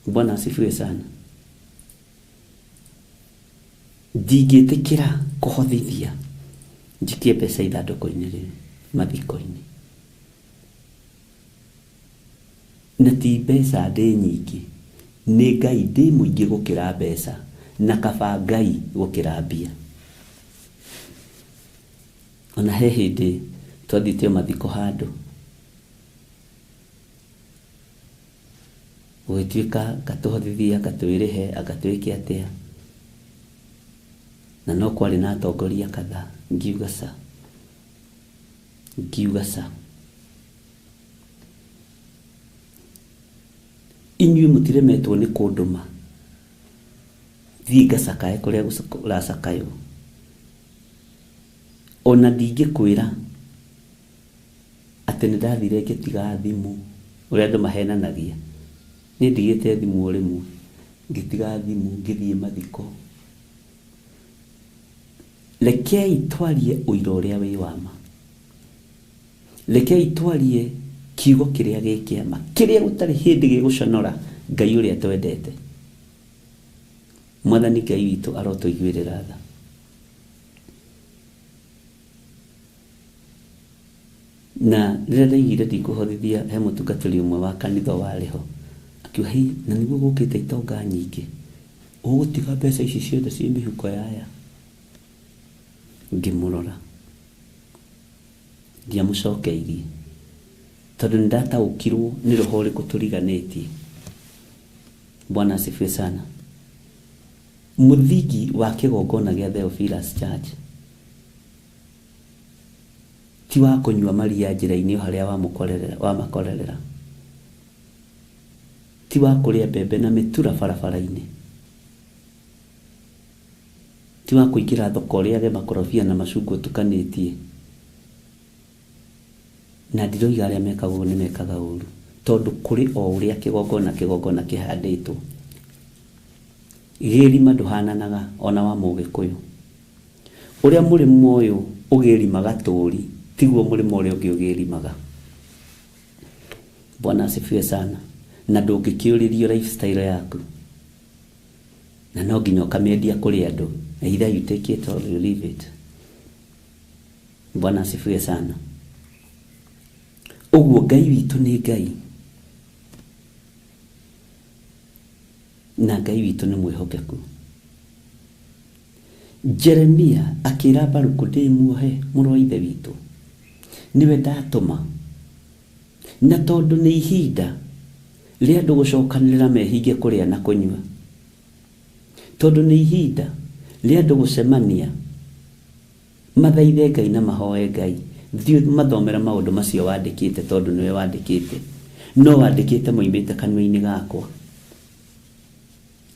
Bwana asifiwe sana ndingĩtĩkĩra kũhothithia njikie mbeca ithandũkũ-inĩ rĩrĩ mathiko-inĩ na ti mbeca ndĩ nyingĩ nĩ Ngai ndĩ mũingĩ gũkĩra mbeca na kaba Ngai gũkĩra mbia ona he hĩndĩ twathiĩte mathiko handũ gũgĩtuĩka ngatũhothithia ngatwĩrĩhe agatwĩke atĩa na no kwarĩ na atongoria kadhaa ngiuga sa inyuĩ mũtiremetwo nĩ kũndũma thiĩ ngacakae kũrĩa ũracakaywo ona ndingĩkwĩra atĩ nĩndathire ngĩtiga thimũ ũrĩa andũ mahenanagia nĩ ndigĩte thimũ rĩmwe ngĩtiga thimũ ngĩthiĩ mathiko rekei twarie ũira ũrĩa wĩ wa ma rekei twarie kiugo kĩrĩa gĩkĩama kĩrĩa gũtarĩ hĩndĩ gĩgũconora Ngai ũrĩa twendete Mwathani Ngai witũ arotũiguĩrĩra tha na rĩrĩa ndaigire ndikũhothithia he mũtungatĩri ũmwe wa kanitha warĩ ho akiuga hei na nĩguo gũkĩte itonga nyingĩ ũgũtiga mbeca ici ciothe ciĩ mĩhuko yaya ngĩmũrora ndiamũcokeirie tondũ nĩndataũkirwo nĩ roho ũrĩkũ tũriganĩtie Bwana asifiwe sana mũthingi wa kĩgongona gĩa Theophilus Church ti wa kũnyua maria njĩra-inĩ harĩa wamakorerera ti wa kũrĩa mbembe na mĩtura barabara-inĩ ti wa kũingĩra thoko ũrĩa arĩa makorobia na macungwa tukanĩtie na ndiroiga arĩa mekaga ũguo nĩmekaga ũru tondũ kũrĩ o ũrĩa kĩgongona kĩhandĩtwo gĩrima ndũhananaga ona wa Mũgĩkũyũ ũrĩa mũrĩmo ũyũ ũgĩrimaga tũri tiguo mũrĩmo ũrĩa ũngĩ ũgĩrimaga Bwana asifiwe sana na ndũngĩkĩũrĩrio lifestyle yaku na no nginya ũkamĩendia kũrĩ andũ either you take it or you leave it Bwana asifiwe sana ũguo Ngai witũ nĩ Ngai na Ngai witũ nĩ mwĩhokeku Jeremia akĩra Baruku ndĩmuohe mũrũ wa ithe witũ niwe ndatũma na tondũ nĩ ihinda rĩa andũ gũcokanĩrĩra mehinge kũrĩa na kũnyua tondũ nĩ ihinda rĩa andũ gũcemania mathaithe Ngai na mahoe Ngai thiĩ mathomera maũndũ macio wandĩkĩte tondũ nĩwe wandĩkĩte no wandĩkĩte moimĩte kanua-inĩ gakwa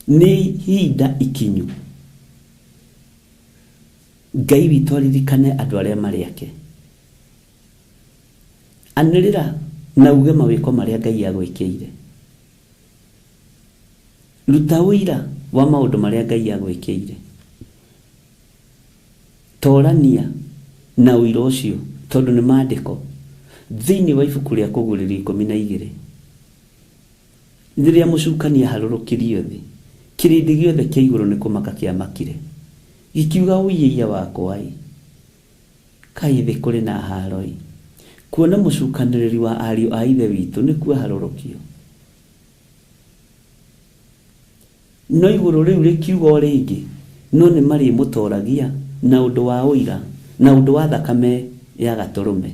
nĩ ihinda ikinyu Ngai witũ aririkane andũ arĩa marĩ ake anĩrĩra na uge mawĩko marĩa Ngai agwĩkĩire ruta ũira wa maũndũ marĩa Ngai agwĩkĩire torania na ũira ũcio tondũ nĩ maandĩko thĩinĩ wa ibuku rĩa Kũgũrĩrwo 12 rĩrĩa mũcukania harũrũkĩrio thĩ kĩrĩndĩ gĩothe kĩa igũrũ nĩ kũmaka kĩamakire gĩkiuga ũiyĩia wakwa kaĩ thĩ kũrĩ na haro kuona mũcukanĩrĩri wa ariũ a ithe witũ nĩkuo harũrũkio no igũrũ rĩu rĩkiuga o rĩngĩ no nĩ marĩ mũtoragia na ũndũ wa ũira na ũndũ wa thakame ya gatũrũme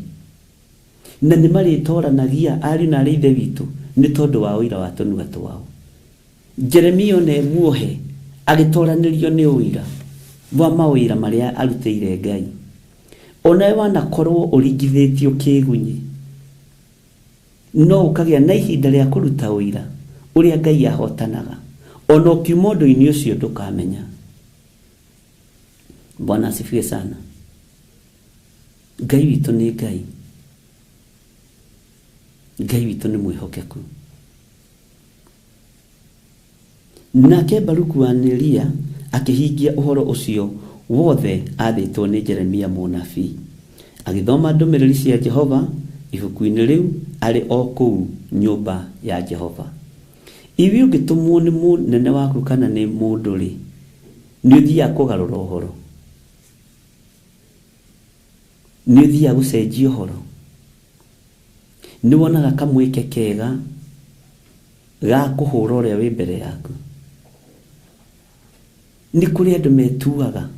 na nĩ marĩ toranagia ariũ na ithe witũ nĩ tondũ wa ũira wa tũnua twao Jeremia ne muohe agitoranĩrio nĩ ũira wa mawĩra marĩa arutĩire Ngai. Onawe wanakorwo ũringithĩtio kĩgunyi, no ũkagĩa na ihinda rĩa kũruta ũira ũrĩa Ngai ahotanaga, ona ũkiuma ũndũ-inĩ ũcio ndũkamenya. Bwana asifiwe sana. Ngai witũ nĩ Ngai. Ngai witũ nĩ mwĩhokeku. Nake Baruku wa Neria akĩhingia ũhoro ũcio wothe athĩtwo nĩ Jeremia mũnabii. Agĩthoma ndũmĩrĩri cia Jehova ibuku-inĩ rĩu arĩ o kũu nyũmba ya Jehova. Iwi ũngĩtũmwo nĩ mũnene waku kana nĩ mũndũ rĩ, nĩ ũthiaga kũgarũra ũhoro, nĩ ũthiaga gũcenjia ũhoro, nĩ wonaga kamweke kega ga kũhũra ũrĩa wĩ mbere yaku. Nĩ kũrĩ andũ metuaga,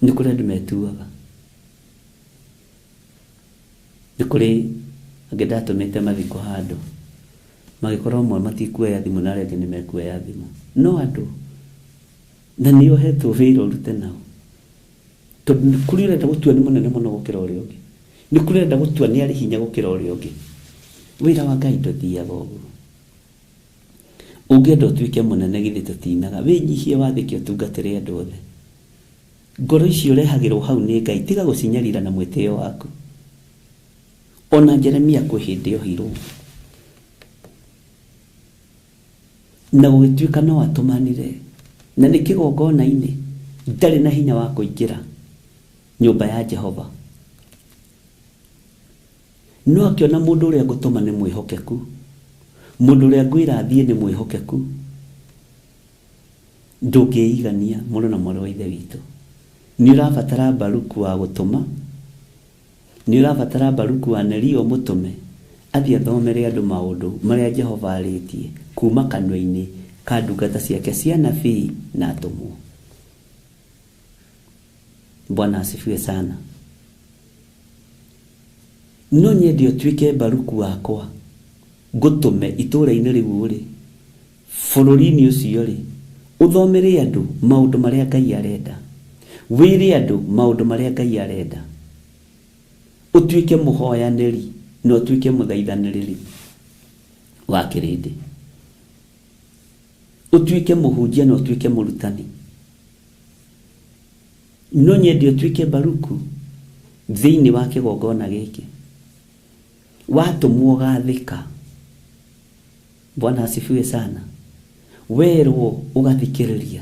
nĩ kũrĩ andũ metuaga, nĩ kũrĩ angĩ ndatũmĩte mathiko handũ magĩkorwo mwe matikuoya thimũ na arĩa angĩ nĩ mekuoya thimũ. No andũ na nĩ ũhetwo wĩra ũrute nao, tondũ nĩ kũrĩ ũrenda gũtua nĩ mũnene mũno gũkĩra ũrĩa ũngĩ, nĩ kũrĩ ũrenda gũtua nĩ arĩ hinya gũkĩra ũrĩa ũngĩ. Wĩra wa Ngai ndũthiaga ũguo. Ũngĩenda ũtuĩke mũnene githĩ tũtinaga, wĩnyihie wathĩke ũtungatĩre andũ othe. Ngoro icio ũrehagĩrwo hau nĩ Ngai, tiga gũcinyarira na mwĩtĩo waku. Ona Jeremia kwĩ hĩndĩ ohirwo na gũgĩtuĩka no atũmanire, na nĩ kĩgongona-inĩ ndarĩ na hinya wa kũingĩra nyũmba ya Jehova. No akĩona mũndũ ũrĩa ngũtũma nĩ mwĩhokeku, mũndũ ũrĩa ngwĩra athiĩ nĩ mwĩhokeku, ndũngĩigania mũrũ na mwarĩ wa ithe witũ. Nĩ ũrabatara Baruku wa gũtũma, nĩ ũrabatara Baruku wa Neria mũtũme athiĩ athomere andũ maũndũ marĩa Jehova arĩtie kuma kanua-inĩ ka ndungata ciake cia nabii na atũmwo. Bwana asifiwe sana. No nyende ũtuĩke Baruku wakwa ngũtũme itũũra-inĩ rĩu ũrĩ, bũrũri-inĩ ũcio rĩ, ũthomere andũ maũndũ marĩa Ngai arenda, wĩre andũ maũndũ marĩa Ngai arenda, ũtuĩke mũhoyanĩri na ũtuĩke mũthaithanĩrĩri wa kĩrĩndĩ, ũtuĩke mũhunjia na ũtuĩke mũrutani. No nyende ũtuĩke Baruku thĩinĩ wa kĩgongona gĩkĩ, watũmwo gathĩka. Bwana asifiwe sana. Werwo ũgathikĩrĩria,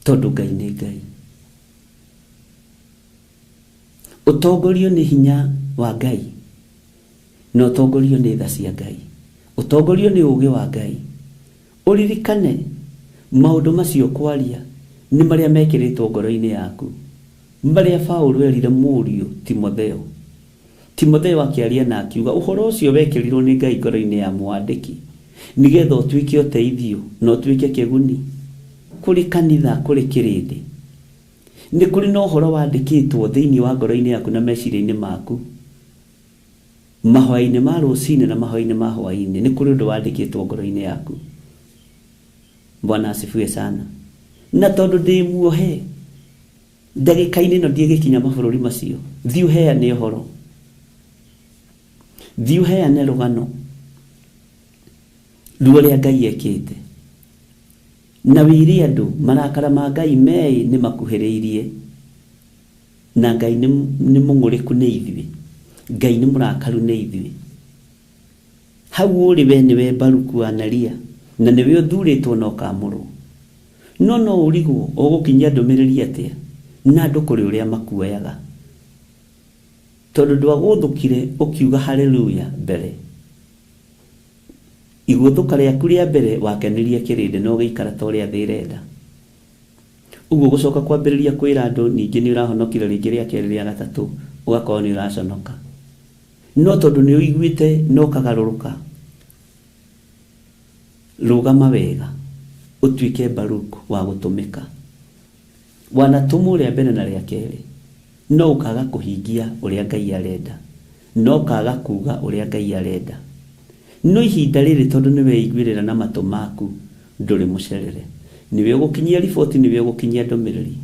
tondũ Ngai nĩ Ngai. Ũtongorio nĩ hinya wa Ngai, na ũtongorio nĩ tha cia Ngai, ũtongorio nĩ ũũgĩ wa Ngai. Ũririkane maũndũ macio kwaria nĩ marĩa mekĩrĩtwo ngoro-inĩ yaku, marĩa Paũlũ erire mũriũ Timotheo. Timotheo akĩaria na akiuga ũhoro ũcio wekĩrirwo nĩ Ngai ngoro-inĩ ya mwandĩki, nĩgetha ũtuĩke ũteithio na ũtuĩke kĩguni kũrĩ kanitha, kũrĩ kĩrĩndĩ. Nĩ kũrĩ na ũhoro wandĩkĩtwo thĩinĩ wa ngoro-inĩ yaku na meciria-inĩ maku, mahoya-inĩ ma rũcinĩ na mahoya-inĩ ma hwaĩ-inĩ. Nĩ kũrĩ ũndũ wandĩkĩtwo ngoro-inĩ yaku. Bwana asifiwe sana. Na tondũ ndĩ muohe ndagĩka-inĩ ĩno ndĩgĩkinya mabũrũri macio, thiĩ ũheane ũhoro, thiĩ ũheane rũgano ruo rĩa Ngai ekĩte, na wĩre andũ marakara ma Ngai meĩ nĩ makuhĩrĩirie, na Ngai nĩ mũng'ũrĩku nĩ ithuĩ, Ngai nĩ mũrakaru nĩ ithuĩ. Hau ũrĩ we nĩwe Baruku wa Neria, na nĩwe ũthurĩtwo na ũkamũrwo. No ũrigwo ũgũkinyia ndũmĩrĩri atĩa na andũ kũrĩ ũrĩa makuoyaga, tondũ ndwagũthũkire ũkiuga haleluya mbere. Igũthũka rĩaku rĩa mbere wakenirie kĩrĩndĩ na ũgĩikara ta ũrĩa thĩ ĩrenda. Ũguo gũcoka kwambĩrĩria kwĩra andũ ningĩ nĩ ũrahonokire rĩngĩ rĩa kerĩ rĩa gatatũ, ũgakorwo nĩ ũraconoka. No tondũ nĩ ũiguĩte na ũkagarũrũka, rũgama wega ũtuĩke Baruku wa gũtũmĩka. Wanatũmwo rĩa mbere na rĩa kerĩ, no ũkaga kũhingia ũrĩa Ngai arenda, no ũkaga kuga ũrĩa Ngai arenda. no ihinda rĩrĩ tondũ nĩwe igwĩrĩra na matũ maku ndũrĩ mũcerere, nĩwe ũgũkinyia riboti, nĩwe ũgũkinyia ndũmĩrĩri,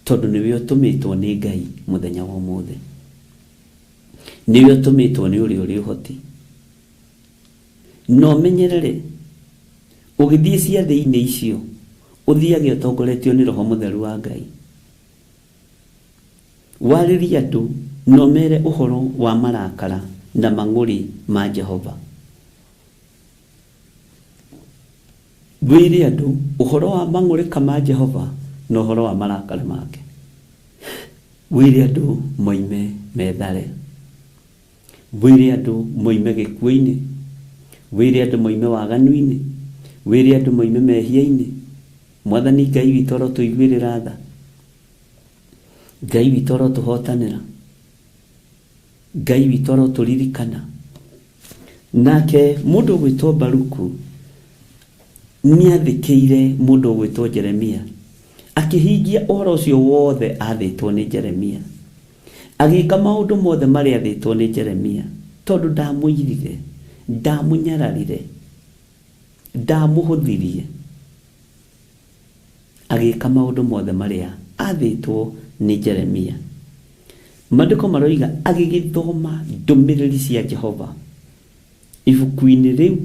tondũ nĩwe ũtũmĩtwo nĩ Ngai mũthenya wa ũmũthĩ, nĩwe ũtũmĩtwo nĩ ũrĩa ũrĩ ũhoti. No menyerere ũgĩthiĩ ciathĩ-inĩ icio ũthiage ũtongoretio nĩ Roho Mũtheru wa Ngai. Warĩria andũ no mere ũhoro wa marakara na mang'ũrĩ ma Jehova. Wĩre andũ ũhoro wa mang'ũrĩ ma Jehova na ũhoro wa marakara make. Wĩre andũ moime methare. Wĩre andũ moime gĩkuũ-inĩ. Wĩre andũ moime waganu-inĩ. Wĩre andũ moime mehia-inĩ. Mwathani Ngai witũ arotũiguĩrĩra tha. Ngai witũ arotũhotanĩra. Ngai witũ arotũririkana. Nake mũndũ ũgwĩtwo Baruku nĩathĩkĩire mũndũ ũgwĩtwo Jeremia, akĩhingia ũhoro ũcio wothe athĩtwo nĩ Jeremia, agĩka maũndũ mothe marĩa athĩtwo nĩ Jeremia, tondũ ndamũirire, ndamũnyararire, ndamũhũthirie, agĩka maũndũ mothe marĩa athĩtwo nĩ Jeremia. Maandĩko maroiga agĩgĩthoma ndũmĩrĩri cia Jehova ibuku-inĩ rĩu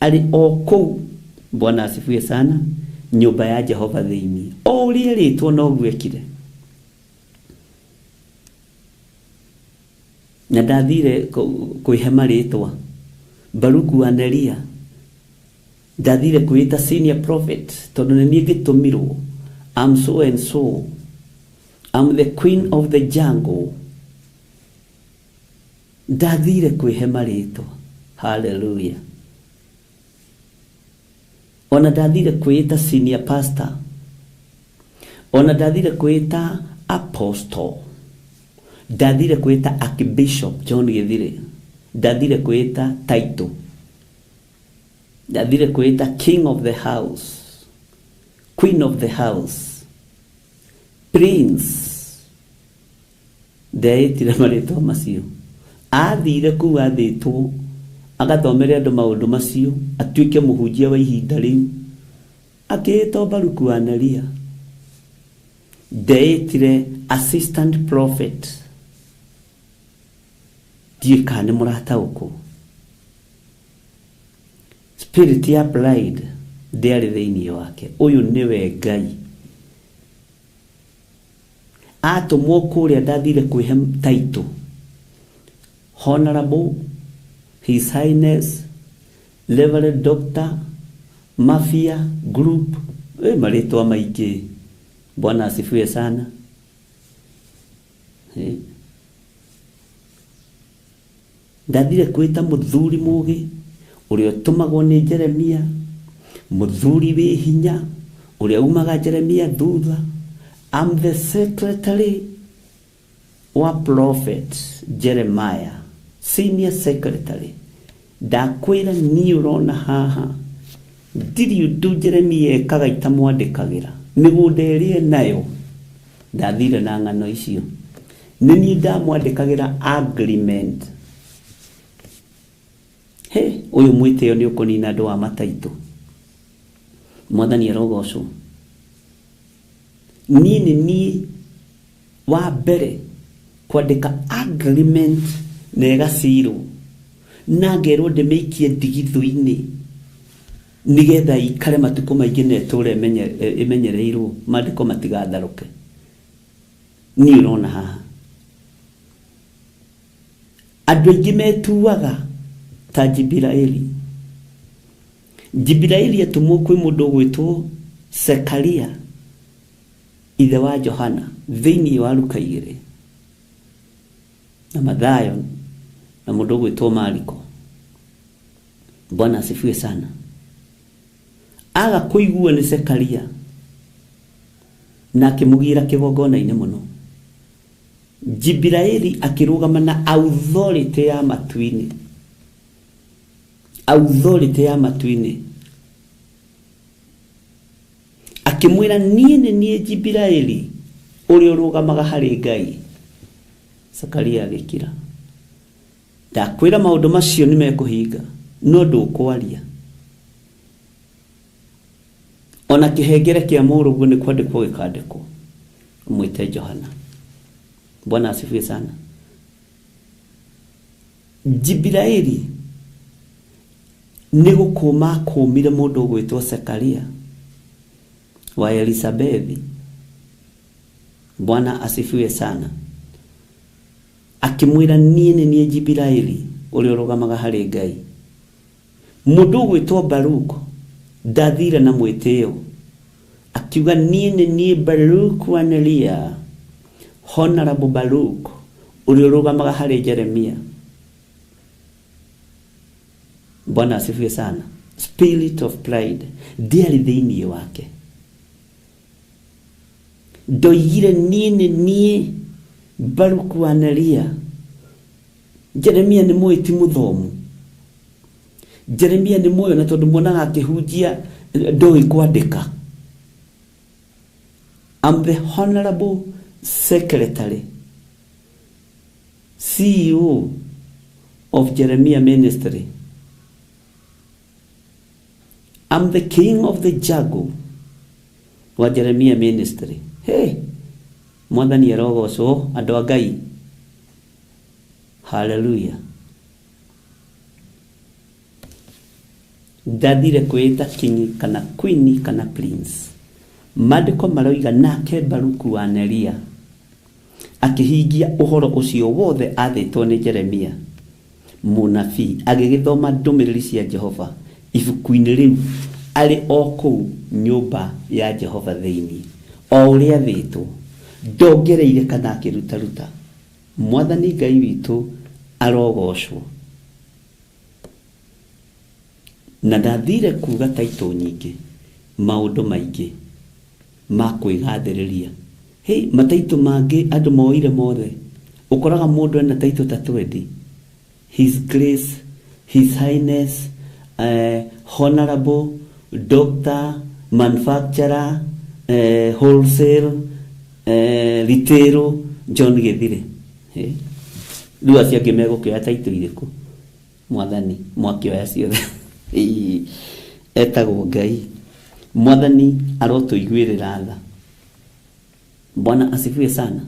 arĩ o kũu, Bwana asifiwe sana, nyũmba ya Jehova thĩinĩ, o ũrĩa rĩtwo noguo ekire. Na ndathire kwĩhema rĩtwa Baruku wa Neria, ndathire kwĩta senior prophet, tondũ nĩ niĩ ngĩtũmirwo. I'm so and so, I'm the queen of the jungle. Ndathire kwĩhema rĩtwa. Hallelujah. Ona ndathire kwĩta senior pastor, ona ndathire kwĩta apostle, ndathire kwĩta archbishop John Githire, ndathire kwĩta title, ndathire kwĩta king of the house, queen of the house, prince, ndaitire marĩtwa macio. Athire kũu athĩtwo, agathomere andũ maũndũ macio, atuĩke mũhunjia wa ihinda rĩu, akĩĩtwo Baruku wa Neria. Ndaitire assistant prophet. Ndiĩ kana nĩ mũrataũkwo. Spirit ya pride ndĩarĩ thĩinĩ wake. Ũyũ nĩwe Ngai. Atũmwo kũrĩa ndathire kwĩhe title Honorable His Highness Reverend Dr. Mafia Group. Marĩtwa maingĩ. Bwana asifiwe sana. Ndathire kwĩta mũthuri mũgĩ ũrĩa ũtũmagwo nĩ Jeremia, mũthuri wĩ hinya ũrĩa umaga Jeremia thutha. I'm the secretary wa prophet Jeremiah, senior secretary. Ndakwĩra niĩ ũrona haha ndirĩ ũndũ Jeremia ekaga itamwandĩkagĩra, mĩgũnda ĩrĩa nayo. Ndathire na ng'ano icio, nĩ niĩ ndamwandĩkagĩra agreement. Ũyũ mwĩtĩo nĩ ũkũnina andũ a mataitũ. Mwathani arogocwo. Niĩ nĩ niĩ wa mbere kwandĩka agreement na ĩgacirwo, na ngerwo ndĩmĩikie ndigithũ-inĩ nĩgetha ikare matukũ maingĩ na ĩtũũre ĩmenyereirwo, maandĩko matigatharũke. Niĩ ũrona haha andũ aingĩ metuaga ta Jibiraeli. Jibiraeli atũmwo kwĩ mũndũ ũgwĩtwo Sekaria, ithe wa Johana, thĩinĩ wa Luka 2, na Mathayo, na mũndũ ũgwĩtwo Mariko. Bwana asifiwe sana. Aga kũigua nĩ Sekaria na akĩmũgira kĩgongona-inĩ mũno. Jibiraeli akĩrũgama na authority ya matu-inĩ, authority ya matu-inĩ, akĩmwĩra niĩ nĩ niĩ Jibiraeli ũrĩa ũrũgamaga harĩ Ngai. Sekaria agĩkira. ndakwĩra maũndũ macio nĩ mekũhinga no ndũkwaria. Ona kĩhengere kĩa mũrũguo nĩ kwandĩkwo gĩkandĩkwo mwĩte Johana. Bwana asifiwe sana. Jibiraeli nĩ gũkũma kũmire mũndũ ũgwĩtwo Zekaria wa Elisabethi. Bwana asifiwe sana. Akimwĩra niĩ nĩ niĩ Jibiraeli ũrĩa ũrũgamaga harĩ Ngai. Mũndũ ũgwĩtwo Baruku ndathire na mwĩtĩo akiuga niĩ nĩ niĩ Baruku wa Neria, Honorable Baruku ũrĩa ũrũgamaga harĩ Jeremia. Bwana asifiwe sana. Spirit of pride ndiarĩ thĩinĩ wake. Ndoigire niĩ nĩ niĩ Baruku wa Neria. Jeremia nĩ mũĩti mũthomu. Jeremia nĩ mũĩo na tondũ muonaga akĩhunjia ndoĩ kwandĩka. I'm the Honorable Secretary, CEO of Jeremiah Ministry. I'm the king of the jungle wa Jeremiah Ministry. Hey, mwathani arogocwo andũ a Ngai. Hallelujah. Ndathire kwĩta king kana queen kana prince. Maandĩko maroiga nake Baruku wa Neria akĩhingia ũhoro ũcio wothe athĩtwo nĩ Jeremia mũnabii, agĩgĩthoma ndũmĩrĩri cia Jehova ibuku-inĩ rĩu arĩ o kũu nyũmba ya Jehova thĩinĩ, o ũrĩa athĩtwo, ndongereire kana akĩrutaruta. Mwathani Ngai witũ arogocwo. Na ndathire kuga taitũ nyingĩ, maũndũ maingĩ ma kwĩgathĩrĩria. Hey, mataitũ mangĩ andũ moire mothe. Ũkoraga mũndũ ena taitũ ta 20. His Grace, His Highness, Honorable, Doctor, Manufacturer, Wholesale, Retail, John Githire. Hey. Rĩu acio angĩ megũkĩoya taitũ irĩkũ? Mwathani, mwakĩoya ciothe. Etagwo Ngai. Mwathani arotũiguĩrĩra tha. Bwana asifiwe sana.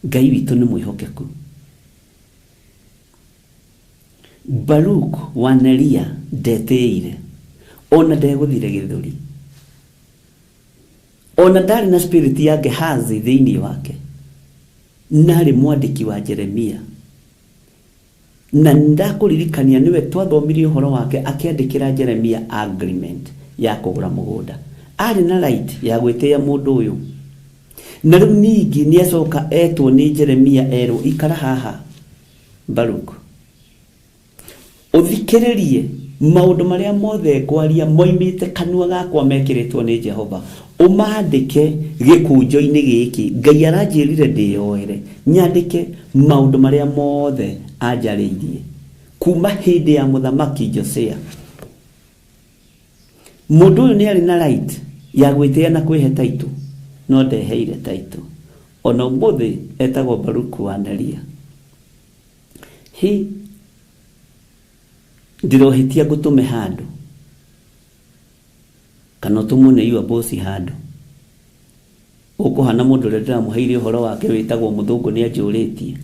Ngai witũ nĩ mwĩhokeku. Baruku wa Neria ndetĩire, ona ndegũthire gĩthũri, ona ndarĩ na spirit ya Gehazi thĩinĩ wake, narĩ mwandĩki wa Jeremia. Na ndakũririkania nĩwe twathomirie ũhoro wake akĩandĩkĩra Jeremia agreement ya kũgũra mũgũnda. Arĩ na right ya gwĩtĩĩa mũndũ ũyũ. Na rĩu ningĩ nĩacoka etwo nĩ Jeremia erwo ikara haha Baruku, ũthikĩrĩrie maũndũ marĩa mothe ngwaria moimĩte kanua gakwa mekĩrĩtwo nĩ Jehova, ũmaandĩke gĩkũnjo-inĩ gĩkĩ. Ngai aranjĩrire ndĩyoere nyandĩke maũndũ marĩa mothe anjarĩirie kuma hĩndĩ ya mũthamaki Josia. Mũndũ ũyũ nĩ arĩ na right ya gwĩtĩĩa na kwĩhe taitũ, no ndeheire taitũ. Ona ũmũthĩ etagwo Baruku wa Neria. Ndirohĩtia ngũtũme handũ kana ũtũmwo nĩ your boss handũ, ũkũhana mũndũ ũrĩa ndĩramũheire ũhoro wake wĩtagwo mũthũngũ nĩ anjũrĩtie.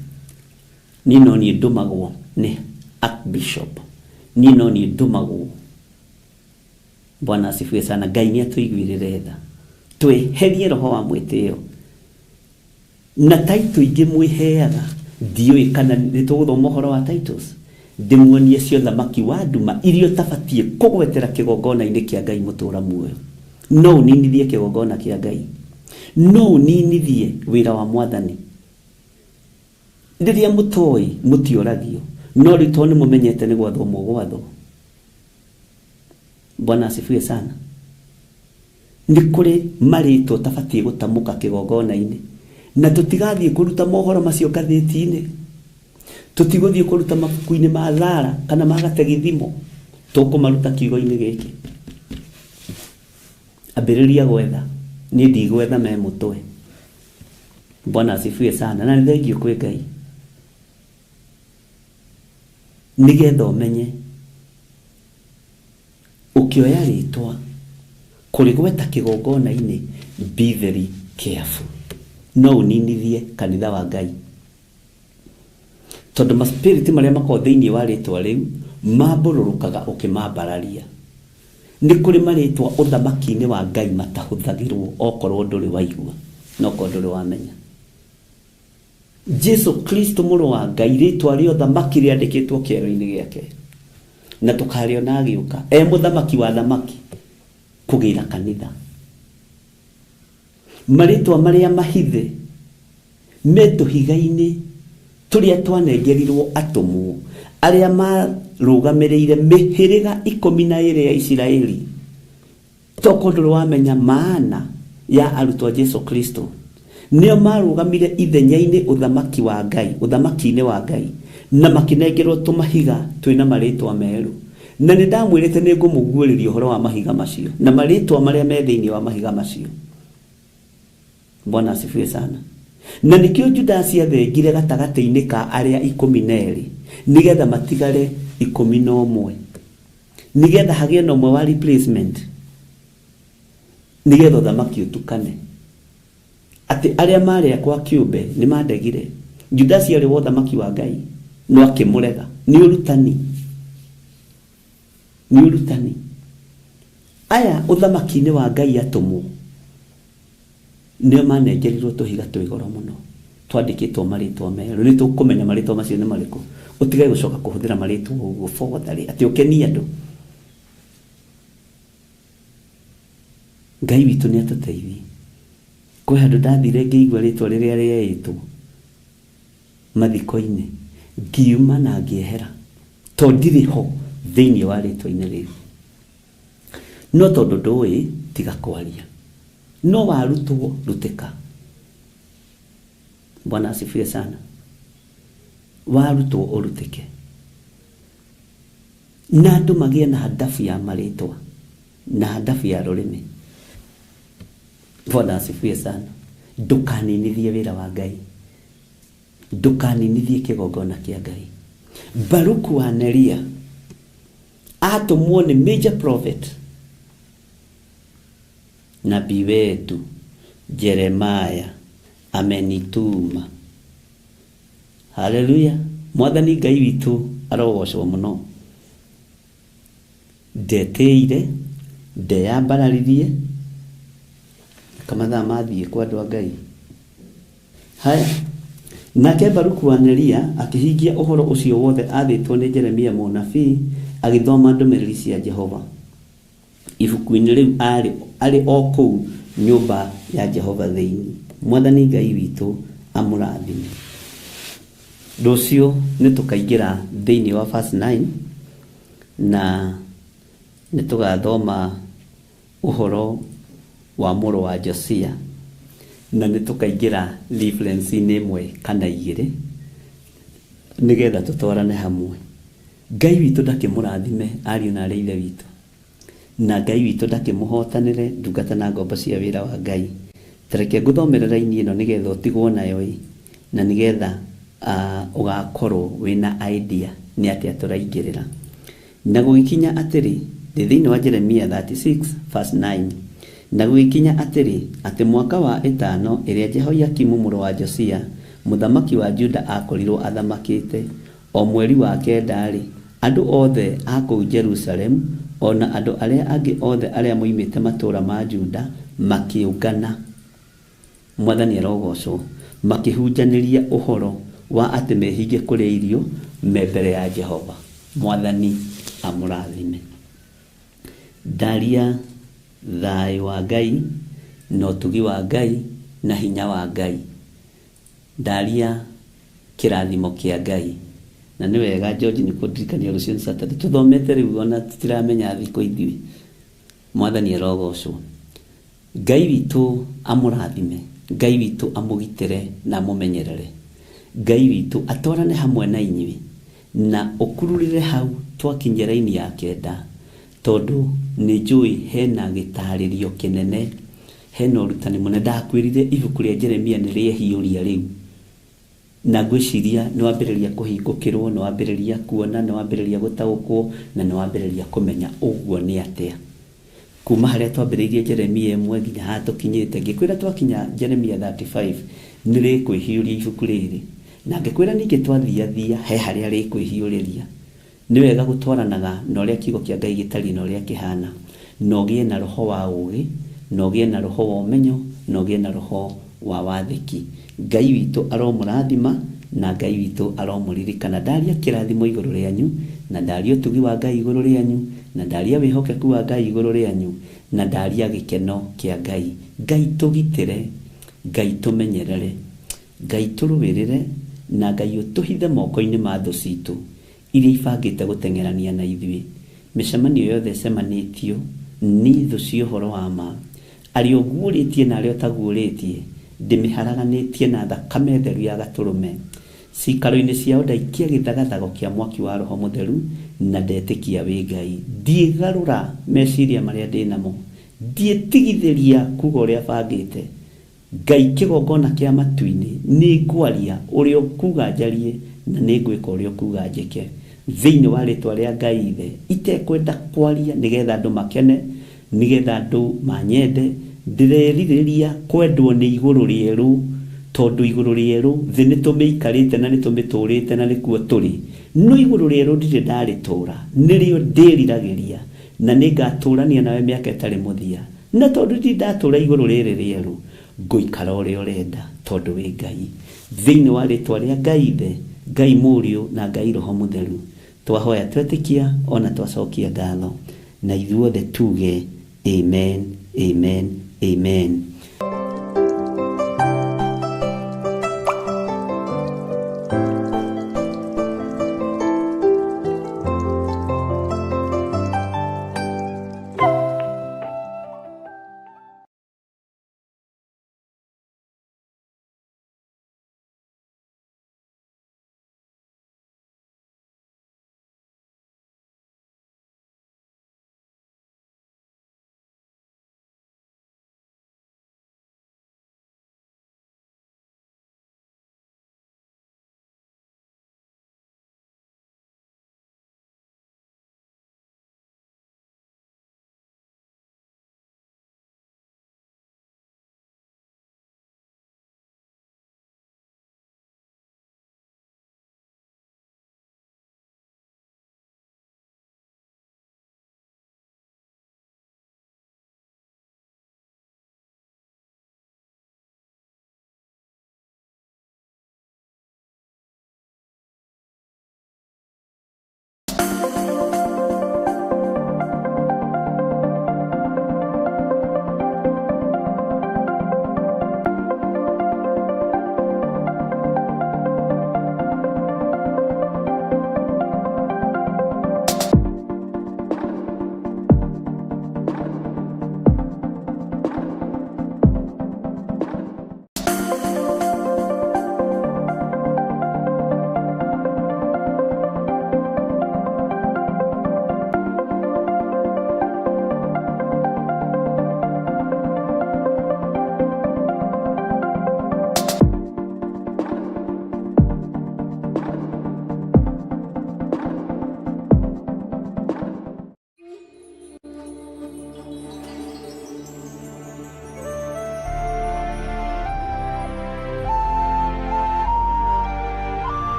Niĩ no niĩ ndũmagwo nĩ Archbishop, niĩ no niĩ ndũmagwo. Bwana asifiwe sana. Ngai nĩ atũiguĩrĩre tha, twĩherie roho wa mwĩtĩyo. Na taitũ ingĩ mwĩheaga ndiũĩ kana nĩ tũgũthoma ũhoro wa titles. Ndĩmuonie cio thamaki wa nduma iria ũtabatiĩ kũgwetera kĩgongona-inĩ kĩa Ngai mũtũũra muoyo. No ũninithie kĩgongona kĩa Ngai, no ũninithie wĩra wa Mwathani. Rĩrĩa mũtoĩ mũtioragio, no rĩu tondũ nĩmũmenyete nĩ gwathwo mũgwathwo. Bwana asifiwe sana. Nĩ kũrĩ marĩtwo tabatiĩ gũtamũka kĩgongona-inĩ, na tũtigathiĩ kũruta mohoro macio ngathĩti-inĩ, tũtigũthiĩ kũruta mabuku-inĩ ma thara kana ma gategithimo, tũkũmaruta kiugo-inĩ gĩkĩ. Ambĩrĩria gwetha, niĩ ndigwetha me mũtwe. Bwana asifiwe sana. Na nĩ thengio kwĩ Ngai. nigetha umenye ukioya ritwa kurigweta kigongona-ini, be very careful. No uninithie kanitha wa Ngai, tondu ma spirit maria mako thiini wa ritwa riu mabururukaga ukimambararia. Ni kuri maritwa uthamaki-ini wa Ngai matahuthagirwo okorwo nduri waigua no korwo nduri wamenya. Jesu Kristo muru wa Ngai ritwa rio thamaki riandikitwo kiero-ini giake, na tukariona agiuka muthamaki wa thamaki kugira kanitha. Maritwa maria mahithe metuhiga-ini turia twanengerirwo atumwo aria marugamirire mihiriga 12 ya Isiraeli. Toko nduru wamenya maana ya arutwo Jesu Kristo nio marugamire ithenya-ini uthamaki wa Ngai, uthamaki-ini wa Ngai, na makinengerwo tumahiga twina maritwa meru. Na ni ndamwirite ni ngumuguuriria uhoro wa mahiga macio na maritwa maria me thiini wa mahiga macio. Bwana asifiwe sana. Na nikio Judasi athengire gatagati-ini ka aria 12 nigetha matigare 11, nigetha hagie na umwe wa replacement, nigetha thamaki utukane. Ati aria maria kwa kiumbe ni mandegire. Judasi ari wo thamaki wa Ngai no akimurega. Ni urutani, ni urutani. Aya uthamaki-ini wa Ngai atumwo nio manengerirwo tuhiga twigoro muno twandikitwo maritwa meru. Ni tukumenya maritwa macio ni mariku, utigai gucoka kuhuthira maritwa uguo fogothari ati ukeni andu. Ngai witu ni atuteithie. Kwe handu ndathire ngiigua ritwa riria rieitwo mathiko-ini ngiuma na ngiehera to ndiri ho thiini wa ritwa-ini riu. No tondu ndui tiga kwaria, no warutwo ruteka. Bwana asifiwe sana. Warutwo uruteke na andu magie na hadafu ya maritwa na hadafu ya rurimi. Bwana asifiwe sana. Ndukaninithie wira wa Ngai, ndukaninithie kigongona kia Ngai. Baruku wa Neria atumwo ni major prophet, nabii wetu Jeremiah amenituma. Haleluya. Mwathani Ngai witu arogocwo muno. Ndeteire ndeyambararirie kamathaa mathie kwa andu a Ngai. Haya, nake Baruku wa Neria akihingia uhoro ucio wothe athitwo ni Jeremia munabii agithoma ndumiriri cia Jehova ibuku-ini riu ari o kuu nyumba ya Jehova thiini. Mwathani Ngai witu amurathime. Rucio ni tukaingira thiini wa verse 9 na ni tugathoma uhoro wa muru wa Josia, na ni tukaingira reference-ini imwe kana igiri nigetha tutwarane hamwe. Ngai witu ndakimurathime ariu na aria ithe witu, na Ngai witu ndakimuhotanire ndungata na ngombo cia wira wa Ngai. Tareke nguthomerera ini ino nigetha utigwo nayo na nigetha ugakorwo wina idea ni atia turaingirira. Na gugikinya atiri thiini wa Jeremia 36 verse 9, na gugikinya atiri ati mwaka wa 5 iria Jehoiakimu muru wa Josia muthamaki wa Juda akorirwo athamakite, o mweri wa kendari andu othe a kuu Jerusalem ona andu aria angi othe aria moimite matura ma Juda makiungana. Mwathani arogocwo. Makihunjaniria uhoro wa ati mehinge kuria irio me mbere ya Jehova. Mwathani amurathime. Daria thayo wa Ngai no tugi wa Ngai na hinya wa Ngai. Daria kirathimo kia Ngai. Na ni wega George ni kudirikania rucio Saturday tuthomete riu ona tutiramenya thiko ithui. Mwathani arogocwo. Ngai witu amurathime. Ngai witu amugitire na mumenyerere. Ngai witu atwarane hamwe na inyui na ukururire hau twakinya raini ya kenda, tondu ni njui hena gitaririo kinene, hena urutani munene. Ndakwirire ibuku ria Jeremia ni riehiuria riu na ngwiciria nĩ wambĩrĩria kũhingũkĩrwo, nĩ wambĩrĩria kuona, nĩ wambĩrĩria gũtaũkwo, na nĩ wambĩrĩria kũmenya ũguo nĩ atĩa. Kuma harĩa twambĩrĩirie Jeremia 1 nginya haha tũkinyĩte, ngĩkwĩra twakinya Jeremia 35 nĩ rĩkwĩhiũria ibuku rĩrĩ, na ngĩkwĩra ningĩ twathiathia he harĩa rĩkwĩhiũrĩria. Nĩ wega gũtwaranaga na ũrĩa kiugo kĩa Ngai gĩtariĩ na ũrĩa kĩhana, na ũgĩe na roho wa ũũgĩ, na ũgĩe na roho wa ũmenyo, na ũgĩe na roho wa wathĩki. Ngai witũ aromũrathima, na Ngai witũ aromũririkana. Ndaria kĩrathimo igũrũ rĩanyu, na ndaria ũtugi wa Ngai igũrũ rĩanyu, na ndaria wĩhokeku wa Ngai igũrũ rĩanyu, na ndaria gĩkeno kĩa Ngai. Ngai tũgitĩre, Ngai tũmenyerere, Ngai tũrũĩrĩre, na Ngai ũtũhithe moko-inĩ ma thũ citũ iria ibangĩte gũteng'erania na ithuĩ. Mĩcemanio yothe ĩcemanĩtio nĩ thũ cia ũhoro wa ma, arĩa ũguũrĩtie na arĩa ũtaguũrĩtie, ndĩmĩharaganĩtie na thakame theru ya Gatũrũme. Cikaro-inĩ ciao ndaikia gĩthagathago kĩa mwaki wa Roho Mũtheru, na ndetĩkia wĩ Ngai. Ndiĩgarũra meciria marĩa ndĩnamo, ndiĩtigithĩria kuga ũrĩa bangĩte. Ngai kĩgongona kĩa matu-inĩ, nĩ ngwaria ũrĩa ũkuga njarie, na nĩ ngwĩka ũrĩa ũkuga njĩke, thĩinĩ wa rĩtwa rĩa Ngai Ithe, itekwenda kwaria nĩgetha andũ makene, nĩgetha andũ manyende. Ndĩrerirĩria kwendwo nĩ igũrũ rĩerũ, tondũ igũrũ rĩerũ thĩ nĩ tũmĩikarĩte na nĩ tũmĩtũrĩte na nĩkuo tũrĩ. No igũrũ rĩerũ ndirĩ ndarĩtũra, nĩrĩo ndĩriragĩria, na nĩngatũrania nawe mĩaka ĩtarĩ mũthia. Na tondũ ndirĩ ndatũra igũrũ rĩrĩ rĩerũ, ngũikara ũrĩa ũrenda, tondũ wĩ Ngai. Thĩinĩ wa rĩtwa rĩa Ngai Ithe, Ngai Mũriũ na Ngai Roho Mũtheru, twahoya twetĩkia ona twacokia ngatho, na ithuothe tuge amen, amen, amen.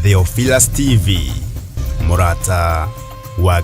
Theophilus TV, Mũrata wa